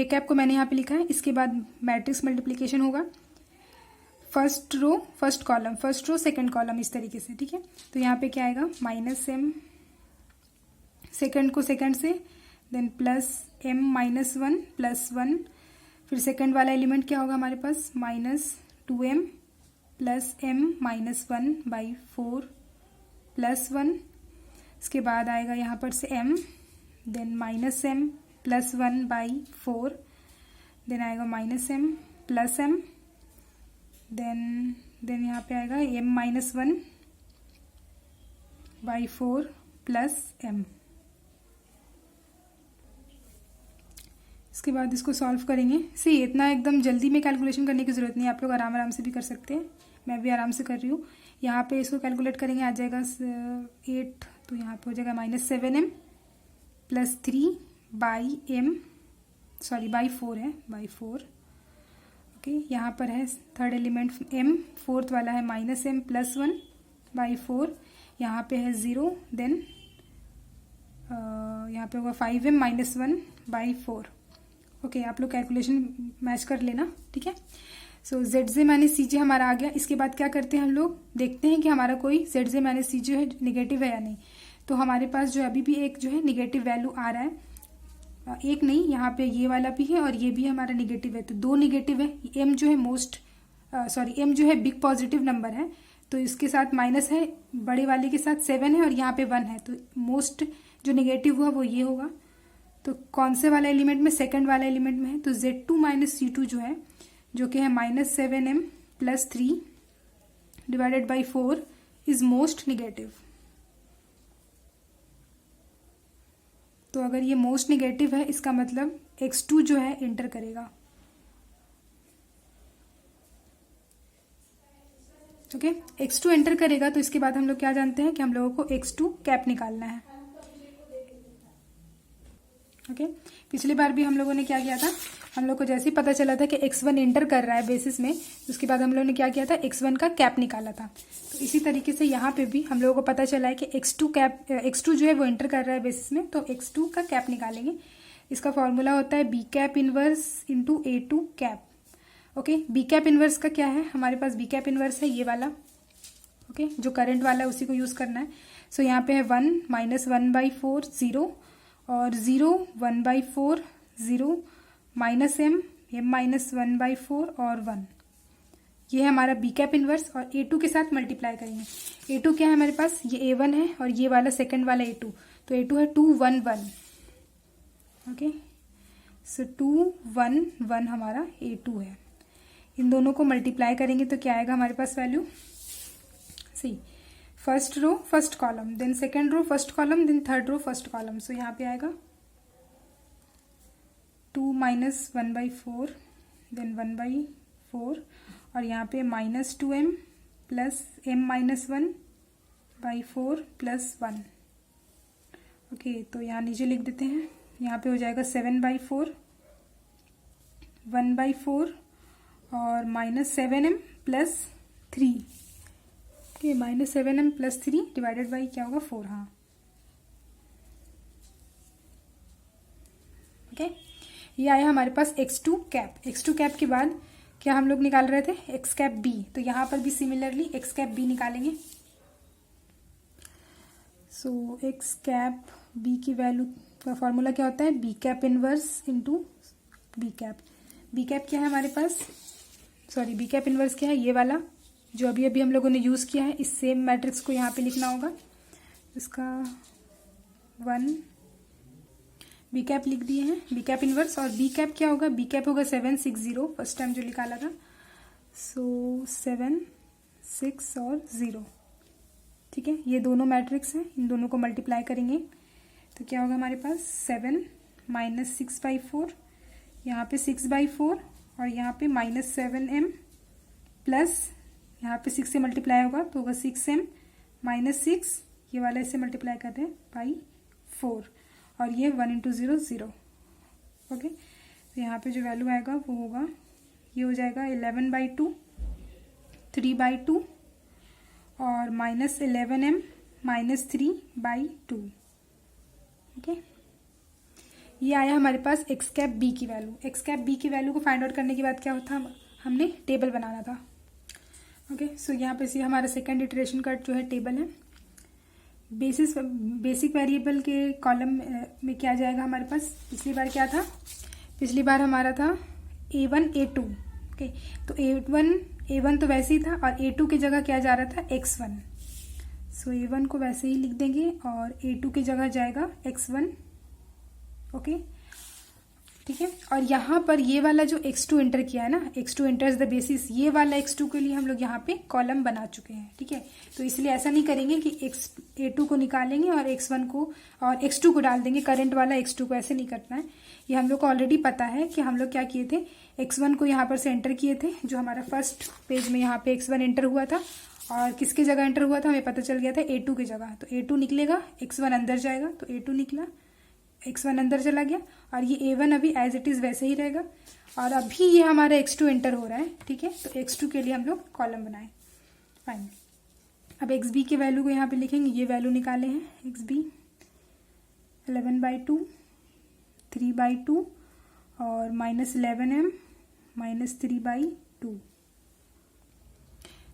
कैप को मैंने यहाँ पे लिखा है। इसके बाद मैट्रिक्स मल्टीप्लीकेशन होगा, first row first column, first row second column, इस तरीके से, ठीक है। तो यहाँ पे क्या आएगा -m सेकंड को सेकंड से, देन +m - 1 + 1। फिर सेकंड वाला एलिमेंट क्या होगा हमारे पास, -2m + m - 1/4 + 1। इसके बाद आएगा यहाँ पर से m, देन -m + 1/4, देन आएगा -m + m, देन यहाँ पे आएगा m - 1/4 + m। इसके बाद इसको सॉल्व करेंगे। इतना एकदम जल्दी में कैलकुलेशन करने की ज़रूरत नहीं है, आप लोग आराम आराम से भी कर सकते हैं। मैं भी आराम से कर रही हूँ। यहाँ पे इसको कैलकुलेट करेंगे, आ जाएगा 8। तो यहाँ पे हो जाएगा -7m + 3/m, सॉरी /4 है, /4। ओके, यहाँ पर है थर्ड एलिमेंट m, फोर्थ वाला है -m + 1/4। यहाँ पे है 0, देन यहाँ पे होगा 5m - 1/4। ओके, आप लोग कैलकुलेशन मैच कर लेना, ठीक है। सो ZJ माइनस CJ हमारा आ गया। इसके बाद क्या करते हैं हम लोग, देखते हैं कि हमारा कोई ZJ माइनस CJ है निगेटिव है या नहीं। तो हमारे पास जो अभी भी एक जो है निगेटिव वैल्यू आ रहा है, एक नहीं, यहाँ पे ये वाला भी है और ये भी हमारा निगेटिव है। तो 2 निगेटिव है। m जो है m जो है बिग पॉजिटिव नंबर है, तो इसके साथ माइनस है, बड़े वाले के साथ 7 है और यहाँ पे 1 है। तो मोस्ट जो निगेटिव हुआ वो ये होगा। तो कौन से वाला एलिमेंट में, सेकंड वाला एलिमेंट में है। तो Z2 माइनस C2 जो है, जो कि है -7m + 3/4 इज मोस्ट निगेटिव। तो अगर ये मोस्ट निगेटिव है, इसका मतलब x2 जो है एंटर करेगा। ओके, x2 एंटर करेगा। तो इसके बाद हम लोग क्या जानते हैं कि हम लोगों को x2 कैप निकालना है। ओके, पिछली बार भी हम लोगों ने क्या किया था, हम लोग को जैसे ही पता चला था कि x1 एंटर कर रहा है बेसिस में, उसके बाद हम लोगों ने क्या किया था, x1 का कैप निकाला था। तो इसी तरीके से यहाँ पे भी हम लोगों को पता चला है कि x2 जो है वो एंटर कर रहा है बेसिस में, तो x2 का कैप निकालेंगे। इसका फॉर्मूला होता है b cap inverse × A2 cap. Okay, b cap inverse का क्या है, हमारे पास बी कैप इनवर्स है ये वाला। ओके, जो करंट वाला है उसी को यूज करना है। सो यहाँ पे है 1 - 1/4 0 और 0 1/4 0 -m m - 1/4 और 1। ये है हमारा बी कैप इनवर्स और A2 के साथ मल्टीप्लाई करेंगे। A2 क्या है हमारे पास, ये A1 है और ये वाला सेकंड वाला A2। तो A2 है 2 1 1। ओके, सो 2 1 1 हमारा A2 है। इन दोनों को मल्टीप्लाई करेंगे तो क्या आएगा हमारे पास value, first row first column, then second row first column, then third row first column. So यहाँ पे आएगा 2 माइनस 1/4, देन 1/4, और यहाँ पे -2m plus m-1/4 plus 1। Okay, तो यहाँ नीचे लिख देते हैं। यहाँ पे हो जाएगा 7/4, 1/4 और -7m plus 3। Okay, -7m plus 3 divided by क्या होगा 4। हाँ, ओके, ये आया हमारे पास x2 कैप। x2 कैप के बाद क्या हम लोग निकाल रहे थे, x कैप b। तो यहाँ पर भी सिमिलरली x कैप b निकालेंगे। सो x कैप b की वैल्यू का फॉर्मूला क्या होता है, b cap inverse into b cap. b cap क्या है हमारे पास, सॉरी b कैप इनवर्स क्या है, ये वाला जो अभी अभी हम लोगों ने यूज़ किया है। इस सेम मैट्रिक्स को यहाँ पे लिखना होगा, इसका 1 बी कैप लिख दिए हैं, बी कैप इनवर्स। और बी कैप क्या होगा, बी कैप होगा 760, फर्स्ट टाइम जो निकाला था। सो 7 6 और 0, ठीक है। ये दोनों मैट्रिक्स हैं, इन दोनों को मल्टीप्लाई करेंगे तो क्या होगा हमारे पास 7 माइनस 6/4, यहाँ पे 6/4 और यहाँ पे -7m प्लस यहाँ पे 6 से मल्टीप्लाई होगा तो होगा 6m -6, ये वाला इससे मल्टीप्लाई करते हैं बाई 4, और ये 1 × 0 0। ओके, तो यहाँ पे जो वैल्यू आएगा वो होगा, ये हो जाएगा 11/2, 3/2 और -11m -3/2। ओके, ये आया हमारे पास x कैप b की वैल्यू। x कैप b की वैल्यू को फाइंड आउट करने के बाद क्या होता, हमने टेबल बनाना था। ओके, सो यहाँ पे हमारा सेकेंड इटरेशन का जो है टेबल है। बेसिक वेरिएबल के कॉलम में क्या जाएगा हमारे पास, पिछली बार क्या था, पिछली बार हमारा था a1 a2। ओके, तो a1 तो वैसे ही था और a2 की जगह क्या जा रहा था, x1। सो a1 को वैसे ही लिख देंगे और a2 की जगह जाएगा x1। ओके, ठीक है। और यहाँ पर ये वाला जो x2 एंटर किया है ना, x2 एंटर्स द बेसिस, ये वाला x2 के लिए हम लोग यहाँ पे कॉलम बना चुके हैं, ठीक है। तो इसलिए ऐसा नहीं करेंगे कि a2 को निकालेंगे और x1 को और x2 को डाल देंगे, करंट वाला x2 को, ऐसे नहीं करना है। ये हम लोग को ऑलरेडी पता है कि हम लोग क्या किए थे, x1 को यहाँ पर से एंटर किए थे, जो हमारा फर्स्ट पेज में यहाँ पे x1 एंटर हुआ था, और किसके जगह एंटर हुआ था हमें पता चल गया था, a2 की जगह। तो a2 निकलेगा, x1 अंदर जाएगा, तो a2 निकला, x1 अंदर चला गया, और ये a1 अभी एज इट इज वैसे ही रहेगा। और अभी ये हमारा x2 एंटर हो रहा है, ठीक है। तो x2 के लिए हम लोग कॉलम बनाए, फाइन। अब xb के वैल्यू को यहाँ पे लिखेंगे, ये वैल्यू निकाले हैं xb 11/2, 3/2 और -11m -3/2।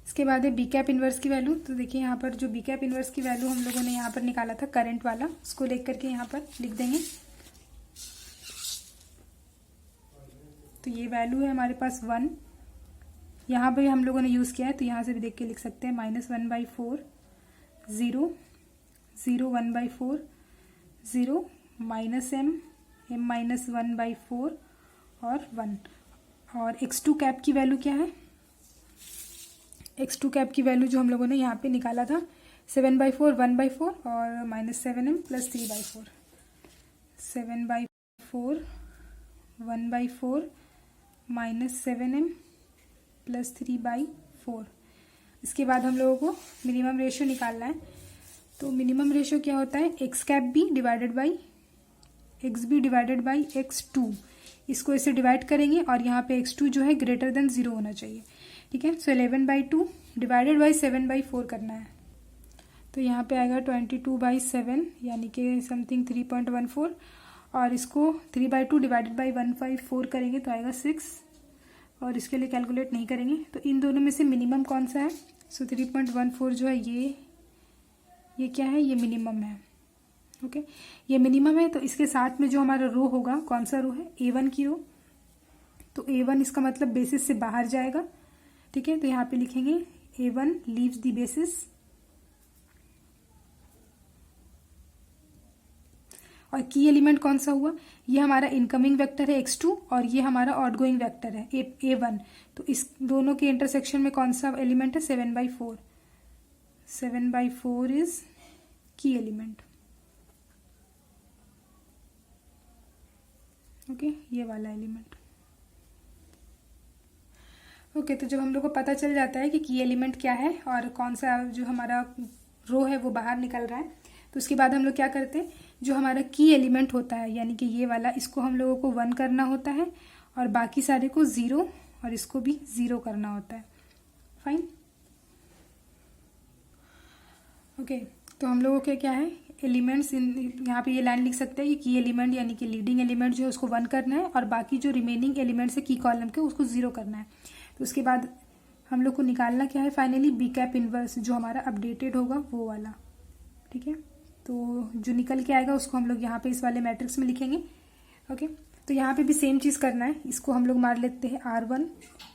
इसके बाद है बी कैप इनवर्स की वैल्यू। तो देखिए यहाँ पर जो बी कैप इनवर्स की वैल्यू हम लोगों ने यहाँ पर निकाला था, करंट वाला, उसको लेकर करके यहाँ पर लिख देंगे। तो ये वैल्यू है हमारे पास 1, यहाँ पर हम लोगों ने यूज़ किया है तो यहाँ से भी देख के लिख सकते हैं, -1/4 0 0 1/4 0 -m -1/4 और 1। और x2 कैप की वैल्यू क्या है, x2 कैप की वैल्यू जो हम लोगों ने यहाँ पे निकाला था 7/4 1/4 और -7m प्लस 3/4, 7/4 1/4 -7m प्लस 3/4। इसके बाद हम लोगों को मिनिमम रेशियो निकालना है। तो मिनिमम रेशियो क्या होता है, x cap b divided by xb divided by x2। इसको इससे डिवाइड करेंगे और यहाँ पे x2 जो है ग्रेटर देन 0 होना चाहिए, ठीक है। सो 11/2 डिवाइडेड बाई 7/4 करना है, तो यहाँ पे आएगा 22/7 यानी कि समथिंग 3.14, और इसको 3/2 डिवाइडेड बाई 1/4 करेंगे तो आएगा 6, और इसके लिए कैलकुलेट नहीं करेंगे। तो इन दोनों में से मिनिमम कौन सा है, सो 3.14 जो है ये क्या है, ये मिनिमम है। ओके, ये मिनिमम है। तो इसके साथ में जो हमारा रो होगा, कौन सा रो है, a1 की रो। तो a1 इसका मतलब बेसिस से बाहर जाएगा, ठीक है। तो यहाँ पे लिखेंगे a1 लीव्स द बेसिस, और की एलिमेंट कौन सा हुआ, ये हमारा इनकमिंग वेक्टर है x2 और ये हमारा आउटगोइंग वेक्टर है a1। तो इस दोनों के इंटरसेक्शन में कौन सा एलिमेंट है, 7/4। 7/4 इज की एलिमेंट। ओके, ये वाला एलिमेंट। ओके, तो जब हम लोग को पता चल जाता है कि की एलिमेंट क्या है और कौन सा जो हमारा रो है वो बाहर निकल रहा है, तो उसके बाद हम लोग क्या करते हैं, जो हमारा की एलिमेंट होता है यानी कि ये वाला, इसको हम लोगों को 1 करना होता है और बाकी सारे को 0 और इसको भी 0 करना होता है। फाइन। ओके, तो हम लोगों के क्या है, एलिमेंट्स यहाँ पे ये लाइन लिख सकते हैं कि की एलिमेंट यानी कि लीडिंग एलिमेंट जो है उसको 1 करना है और बाकी जो रिमेनिंग एलिमेंट्स है की कॉलम के उसको 0 करना है। तो उसके बाद हम लोग को निकालना क्या है, फाइनली बी कैप इनवर्स जो हमारा अपडेटेड होगा वो वाला। ठीक है, तो जो निकल के आएगा उसको हम लोग यहाँ पे इस वाले मैट्रिक्स में लिखेंगे। ओके, तो यहाँ पे भी सेम चीज़ करना है, इसको हम लोग मार लेते हैं R1,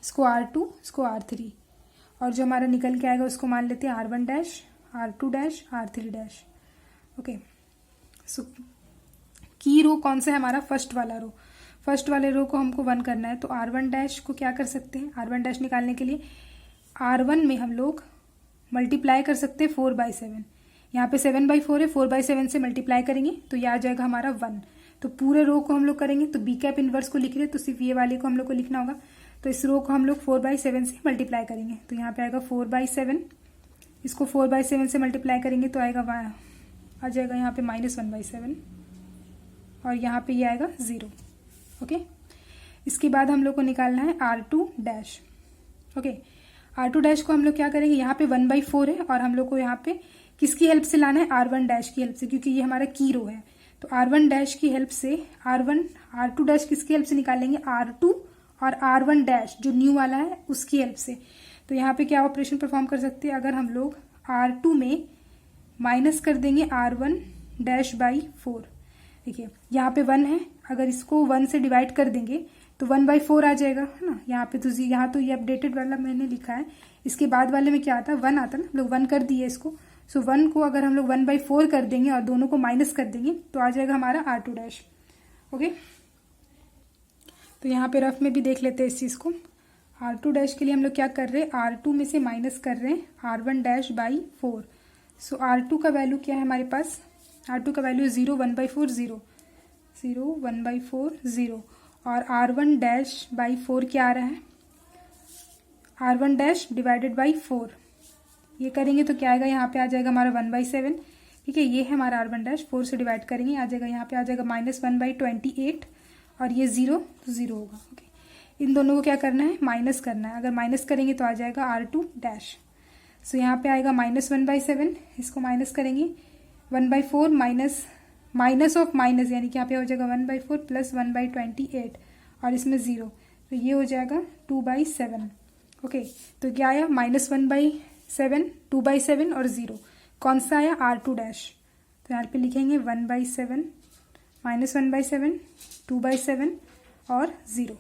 इसको R2, इसको R3 और जो हमारा निकल के आएगा उसको मान लेते हैं R1 dash, R2 dash, R3 dash. Okay, so की रो कौन सा है हमारा, फर्स्ट वाला रो। फर्स्ट वाले रो को हमको 1 करना है, तो R1 डैश को क्या कर सकते हैं, R1 डैश निकालने के लिए R1 में हम लोग मल्टीप्लाई कर सकते हैं 4/7। यहाँ पे 7/4 है, 4/7 से मल्टीप्लाई करेंगे तो ये आ जाएगा हमारा 1। तो पूरे रो को हम लोग करेंगे, तो बी कैप इनवर्स को लिख रहे तो सिर्फ ये वाले को हम लोग को लिखना होगा। तो इस रो को हम लोग 4/7 से मल्टीप्लाई करेंगे, तो यहाँ पे आएगा 4/7, इसको 4/7 से मल्टीप्लाई करेंगे तो आएगा आ जाएगा यहाँ पे -1/7 और यहाँ पे ये आएगा 0। ओके, इसके बाद हम लोग को निकालना है R2 dash. Okay, R2 dash को हम लोग क्या करेंगे, यहाँ पे 1/4 है और हम लोग को यहाँ पे किसकी हेल्प से लाना है, R1 डैश की हेल्प से, क्योंकि ये हमारा की रो है। तो R1 डैश की हेल्प से R2 डैश किसकी हेल्प से निकालेंगे, R2 और R1 डैश जो न्यू वाला है उसकी हेल्प से। तो यहाँ पे क्या ऑपरेशन परफॉर्म कर सकते हैं, अगर हम लोग R2 में माइनस कर देंगे R1 डैश बाई 4। देखिए यहाँ पे 1 है, अगर इसको 1 से डिवाइड कर देंगे तो 1/4 आ जाएगा, है ना। यहाँ तो ये अपडेटेड वाला मैंने लिखा है, इसके बाद वाले में क्या आता है, 1 आता है ना, हम लोग 1 कर दिए इसको। सो 1 को अगर हम लोग 1/4 कर देंगे और दोनों को माइनस कर देंगे तो आ जाएगा हमारा R2 डैश। ओके, तो यहाँ पे रफ में भी देख लेते हैं इस चीज़ को। R2 डैश के लिए हम लोग क्या कर रहे हैं, R2 में से माइनस कर रहे हैं R1 dash by 4। So R2 का वैल्यू क्या है हमारे पास, R2 का वैल्यू 0, 1/4 0, 0 1/4 0 और R1 डैश बाई 4 क्या आ रहा है, R1 डैश डिवाइडेड बाई 4। ये करेंगे तो क्या आएगा, यहाँ पे आ जाएगा हमारा 1/7। ठीक है, ये है हमारा R1 डैश, 4 से डिवाइड करेंगे आ जाएगा, यहाँ पे आ जाएगा -1/28 और ये 0 तो 0 होगा। ओके, इन दोनों को क्या करना है, माइनस करना है। अगर माइनस करेंगे तो आ जाएगा R2 डैश। सो यहाँ पे आएगा -1/7, इसको माइनस करेंगे 1/4 माइनस ऑफ माइनस यानी कि यहाँ पे हो जाएगा 1/4 प्लस 1/28 और इसमें 0, तो ये हो जाएगा 2/7। ओके, तो क्या आया, -1/7, 2/7 और 0। कौन सा आया, R2 डैश। तो यहाँ पे लिखेंगे 1/7, -1/7, 2/7 और 0।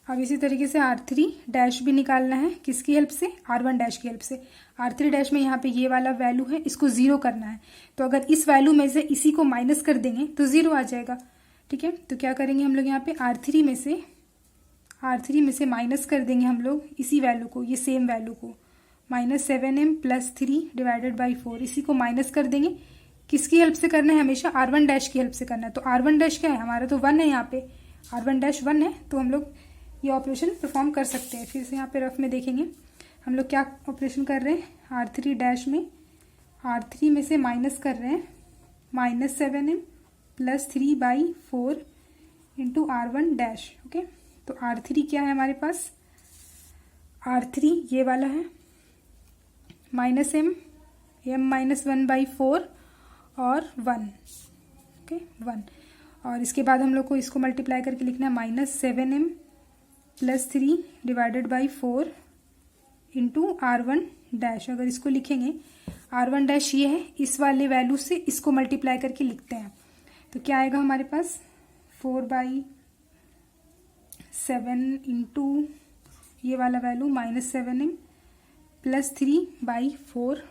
अब इसी तरीके से R3 डैश भी निकालना है, किसकी हेल्प से, R1 डैश की हेल्प से। R3 डैश में यहाँ पे ये वाला वैल्यू है, इसको 0 करना है। तो अगर इस वैल्यू में से इसी को माइनस कर देंगे तो 0 आ जाएगा। ठीक है, तो क्या करेंगे हम लोग यहाँ पे R3 में से माइनस कर देंगे हम लोग इसी वैल्यू को, ये सेम वैल्यू को, -7m + 3 डिवाइडेड बाई 4, इसी को माइनस कर देंगे। किसकी हेल्प से करना है, हमेशा R1 डैश की हेल्प से करना है। तो R1 डैश क्या है, हमारा तो 1 है, यहाँ पे R1 डैश 1 है, तो हम लोग ये ऑपरेशन परफॉर्म कर सकते हैं। फिर से यहाँ पे रफ में देखेंगे हम लोग क्या ऑपरेशन कर रहे हैं, R3 डैश में R3 में से माइनस कर रहे हैं -7m + 3/4 into R1 dash. Okay, तो R3 क्या है हमारे पास, R3 ये वाला है -m, m-1/4 और 1। ओके, 1 और इसके बाद हम लोग को इसको मल्टीप्लाई करके लिखना है -7m + 3 divided by 4 into R1 dash. अगर इसको लिखेंगे R1 डैश ये है, इस वाले वैल्यू से इसको मल्टीप्लाई करके लिखते हैं तो क्या आएगा हमारे पास, 4/7 इंटू ये वाला वैल्यू -7m + 3/4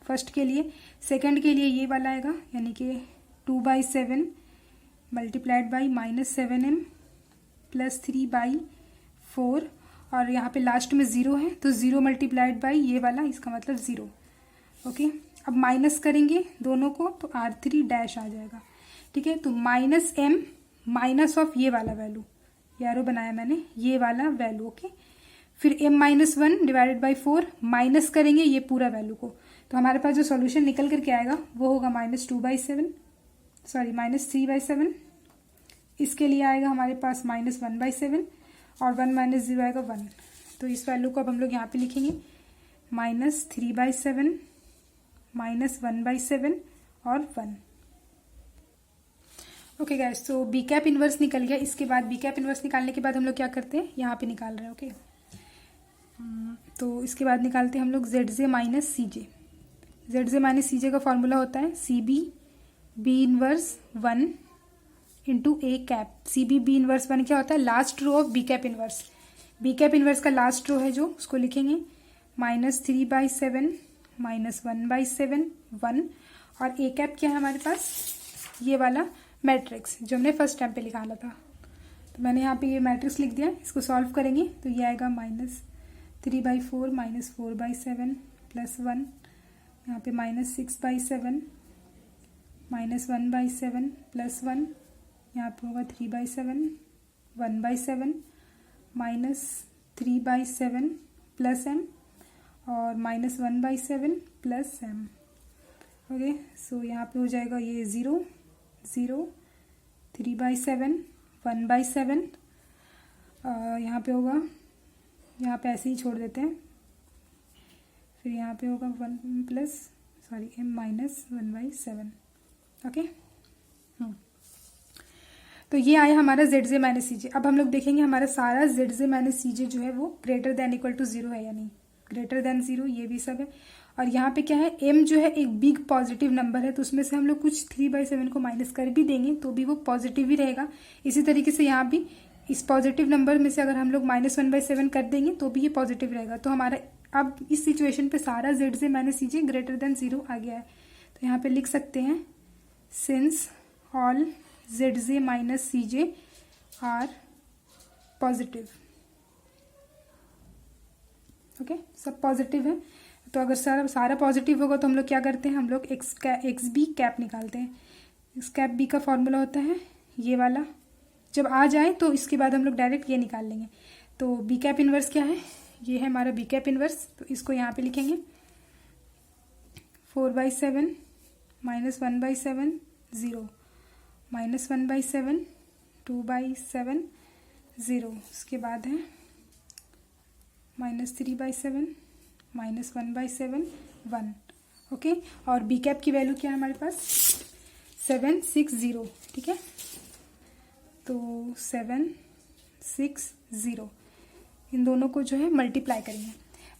फर्स्ट के लिए। सेकंड के लिए ये वाला आएगा यानी कि 2/7 मल्टीप्लाइड बाई -7m + 3/4 और यहाँ पे लास्ट में 0 है, तो 0 मल्टीप्लाइड बाई ये वाला, इसका मतलब 0। ओके, अब माइनस करेंगे दोनों को तो R3 डैश आ जाएगा। ठीक है, तो माइनस m माइनस ऑफ ये वाला वैल्यू, एरो बनाया मैंने, ये वाला वैल्यू। ओके, फिर m minus 1 divided by 4 minus करेंगे ये पूरा वैल्यू को, तो हमारे पास जो सॉल्यूशन निकल करके आएगा वो होगा -3/7। इसके लिए आएगा हमारे पास -1/7 और 1 माइनस 0 आएगा 1। तो इस वैल्यू को अब हम लोग यहाँ पे लिखेंगे -3/7 -1/7 और 1। ओके गाइस, तो बी कैप इनवर्स निकल गया। इसके बाद बी कैप इनवर्स निकालने के बाद हम लोग क्या करते हैं, यहाँ पे निकाल रहे हैं। ओके, तो इसके बाद निकालते हैं हम लोग ZJ minus CJ। ZJ minus CJ का फॉर्मूला होता है CB B inverse 1 into A cap. CB B inverse 1 क्या होता है, last row of b cap inverse. B cap inverse का लास्ट रो है जो, उसको लिखेंगे -3/7 -1/7 1। और A कैप क्या है हमारे पास, ये वाला मैट्रिक्स जो हमने फर्स्ट टाइम पे निकाला था। तो मैंने यहाँ पे ये मैट्रिक्स लिख दिया। इसको सॉल्व करेंगे तो ये आएगा -3/4 -4/7 +1, यहाँ पे -6/7 -1/7 +1, यहाँ पे होगा 3/7 1/7 -3/7 प्लस m और -1/7 प्लस m। ओके, सो यहाँ पे हो जाएगा ये 0 0 3/7 1/7, यहाँ पे होगा, यहाँ पे ऐसे ही छोड़ देते हैं, फिर यहाँ पे होगा m -1/7। ओके, तो ये आया हमारा ZJ माइनस CJ। अब हम लोग देखेंगे हमारा सारा ZJ माइनस CJ जो है वो ग्रेटर देन इक्वल टू 0 है या नहीं। ग्रेटर देन 0 ये भी सब है। और यहाँ पे क्या है, m जो है एक बिग पॉजिटिव नंबर है, तो उसमें से हम लोग कुछ 3/7 को माइनस कर भी देंगे तो भी वो पॉजिटिव ही रहेगा। इसी तरीके से यहाँ भी इस पॉजिटिव नंबर में से अगर हम लोग -1/7 कर देंगे तो भी ये पॉजिटिव रहेगा। तो हमारा अब इस सिचुएशन पे सारा ZJ minus CJ greater than 0 आ गया है। तो यहाँ पे लिख सकते हैं since all ZJ minus CJ are positive. Okay, सब पॉजिटिव है। तो अगर सारा पॉजिटिव होगा तो हम लोग क्या करते हैं, हम लोग एक्स बी कैप निकालते हैं। इस कैप बी का फॉर्मूला होता है ये वाला, जब आ जाए तो इसके बाद हम लोग डायरेक्ट ये निकाल लेंगे। तो बी कैप इनवर्स क्या है, ये है हमारा बी कैप इनवर्स। तो इसको यहाँ पे लिखेंगे 4/7 -1/7 0 -1/7 2/7 0। इसके बाद है -3/7 -1/7 1। ओके, और बी कैप की वैल्यू क्या है हमारे पास 760। ठीक है, तो 760 इन दोनों को जो है मल्टीप्लाई करेंगे।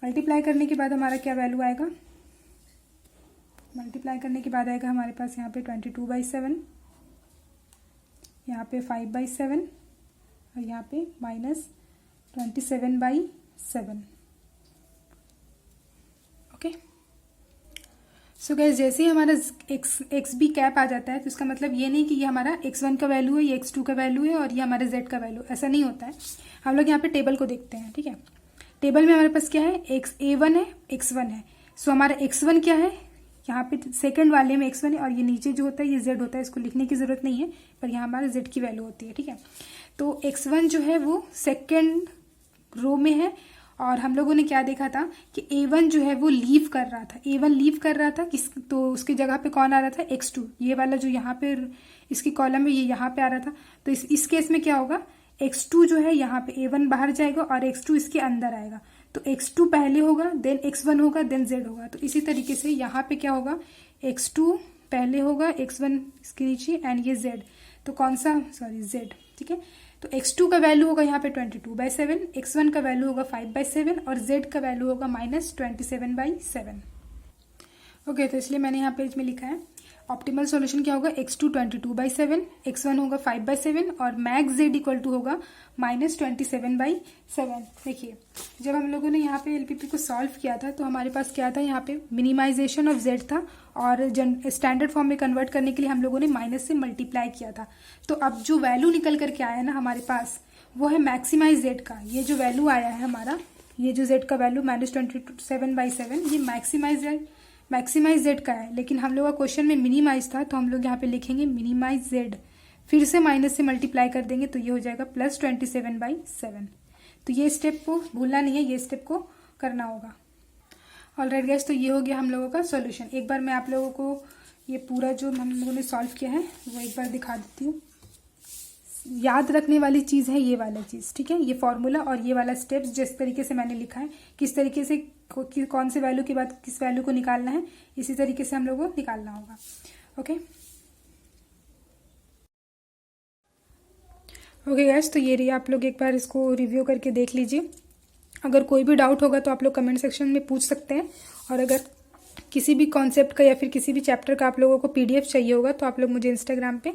मल्टीप्लाई करने के बाद हमारा क्या वैल्यू आएगा, मल्टीप्लाई करने के बाद आएगा हमारे पास यहाँ पे 22/7, यहाँ पे 5/7 और यहाँ पे -27/7। ओके, सो गाइस जैसे ही हमारा एक्स बी कैप आ जाता है तो इसका मतलब ये नहीं कि ये हमारा x1 का वैल्यू है, ये x2 का वैल्यू है और ये हमारे z का वैल्यू, ऐसा नहीं होता है। हम लोग यहाँ पे टेबल को देखते हैं। ठीक है, टेबल में हमारे पास क्या है, a1 है x1 है। सो हमारा x1 क्या है, यहाँ पे सेकंड वाले में x1 है और ये नीचे जो होता है ये z होता है। इसको लिखने की जरूरत नहीं है, पर यहाँ हमारे z की वैल्यू होती है। ठीक है, तो x1 जो है वो सेकंड रो में है और हम लोगों ने क्या देखा था कि a1 जो है वो लीव कर रहा था। a1 लीव कर रहा था किस, तो उसकी जगह पे कौन आ रहा था, x2। ये वाला जो यहाँ पे इसकी कॉलम है ये यहाँ पे आ रहा था। तो इस केस में क्या होगा, x2 जो है यहाँ पे a1 बाहर जाएगा और x2 इसके अंदर आएगा। तो x2 पहले होगा, देन x1 होगा, देन z होगा। तो इसी तरीके से यहाँ पे क्या होगा, x2 पहले होगा, x1 इसके नीचे एंड ये z। तो कौन सा, सॉरी z। ठीक है, तो x2 का वैल्यू होगा यहाँ पे 22/7, x1 का वैल्यू होगा 5/7 और z का वैल्यू होगा -27/7। ओके, तो इसलिए मैंने यहाँ पेज में लिखा है ऑप्टिमल सॉल्यूशन क्या होगा, x2 22/7, x1 होगा 5/7 और मैक्स z इक्वल टू होगा -27/7। देखिए जब हम लोगों ने यहाँ पे एलपीपी को सॉल्व किया था तो हमारे पास क्या था, यहाँ पे मिनिमाइजेशन ऑफ z था और स्टैंडर्ड फॉर्म में कन्वर्ट करने के लिए हम लोगों ने माइनस से मल्टीप्लाई किया था। तो अब जो वैल्यू निकल करके आया ना हमारे पास, वो है मैक्सिमाइज जेड का। ये जो वैल्यू आया है हमारा, ये जो जेड का वैल्यू -27/7, ये मैक्सिमाइज जेड का है। लेकिन हम लोग का क्वेश्चन में मिनिमाइज था, तो हम लोग यहाँ पे लिखेंगे मिनिमाइज जेड, फिर से माइनस से मल्टीप्लाई कर देंगे तो ये हो जाएगा +27/7। तो ये स्टेप को भूलना नहीं है, ये स्टेप को करना होगा। ऑलराइट गाइस, तो ये हो गया हम लोगों का सॉल्यूशन। एक बार मैं आप लोगों को ये पूरा जो हम लोगों ने सॉल्व किया है वो एक बार दिखा देती हूँ। याद रखने वाली चीज़ है ये वाला चीज़, ठीक है, ये फॉर्मूला और ये वाला स्टेप्स जिस तरीके से मैंने लिखा है, किस तरीके से कौन से वैल्यू के बाद किस वैल्यू को निकालना है, इसी तरीके से हम लोगों को निकालना होगा। ओके गाइस, तो ये रही, आप लोग एक बार इसको रिव्यू करके देख लीजिए। अगर कोई भी डाउट होगा तो आप लोग कमेंट सेक्शन में पूछ सकते हैं, और अगर किसी भी कॉन्सेप्ट का या फिर किसी भी चैप्टर का आप लोगों को PDF चाहिए होगा तो आप लोग मुझे इंस्टाग्राम पे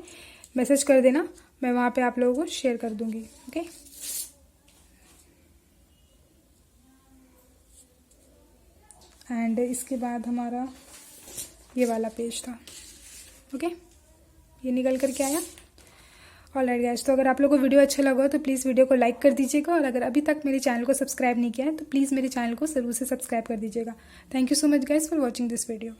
मैसेज कर देना, मैं वहाँ पे आप लोगों को शेयर कर दूंगी। ओके, एंड इसके बाद हमारा ये वाला पेज था। ओके, ये निकल करके आया। ऑलराइट गाइस, तो अगर आप लोगों को वीडियो अच्छा लगा हो तो प्लीज़ वीडियो को लाइक कर दीजिएगा, और अगर अभी तक मेरे चैनल को सब्सक्राइब नहीं किया है तो प्लीज़ मेरे चैनल को ज़रूर से सब्सक्राइब कर दीजिएगा। Thank you so much guys for watching this video.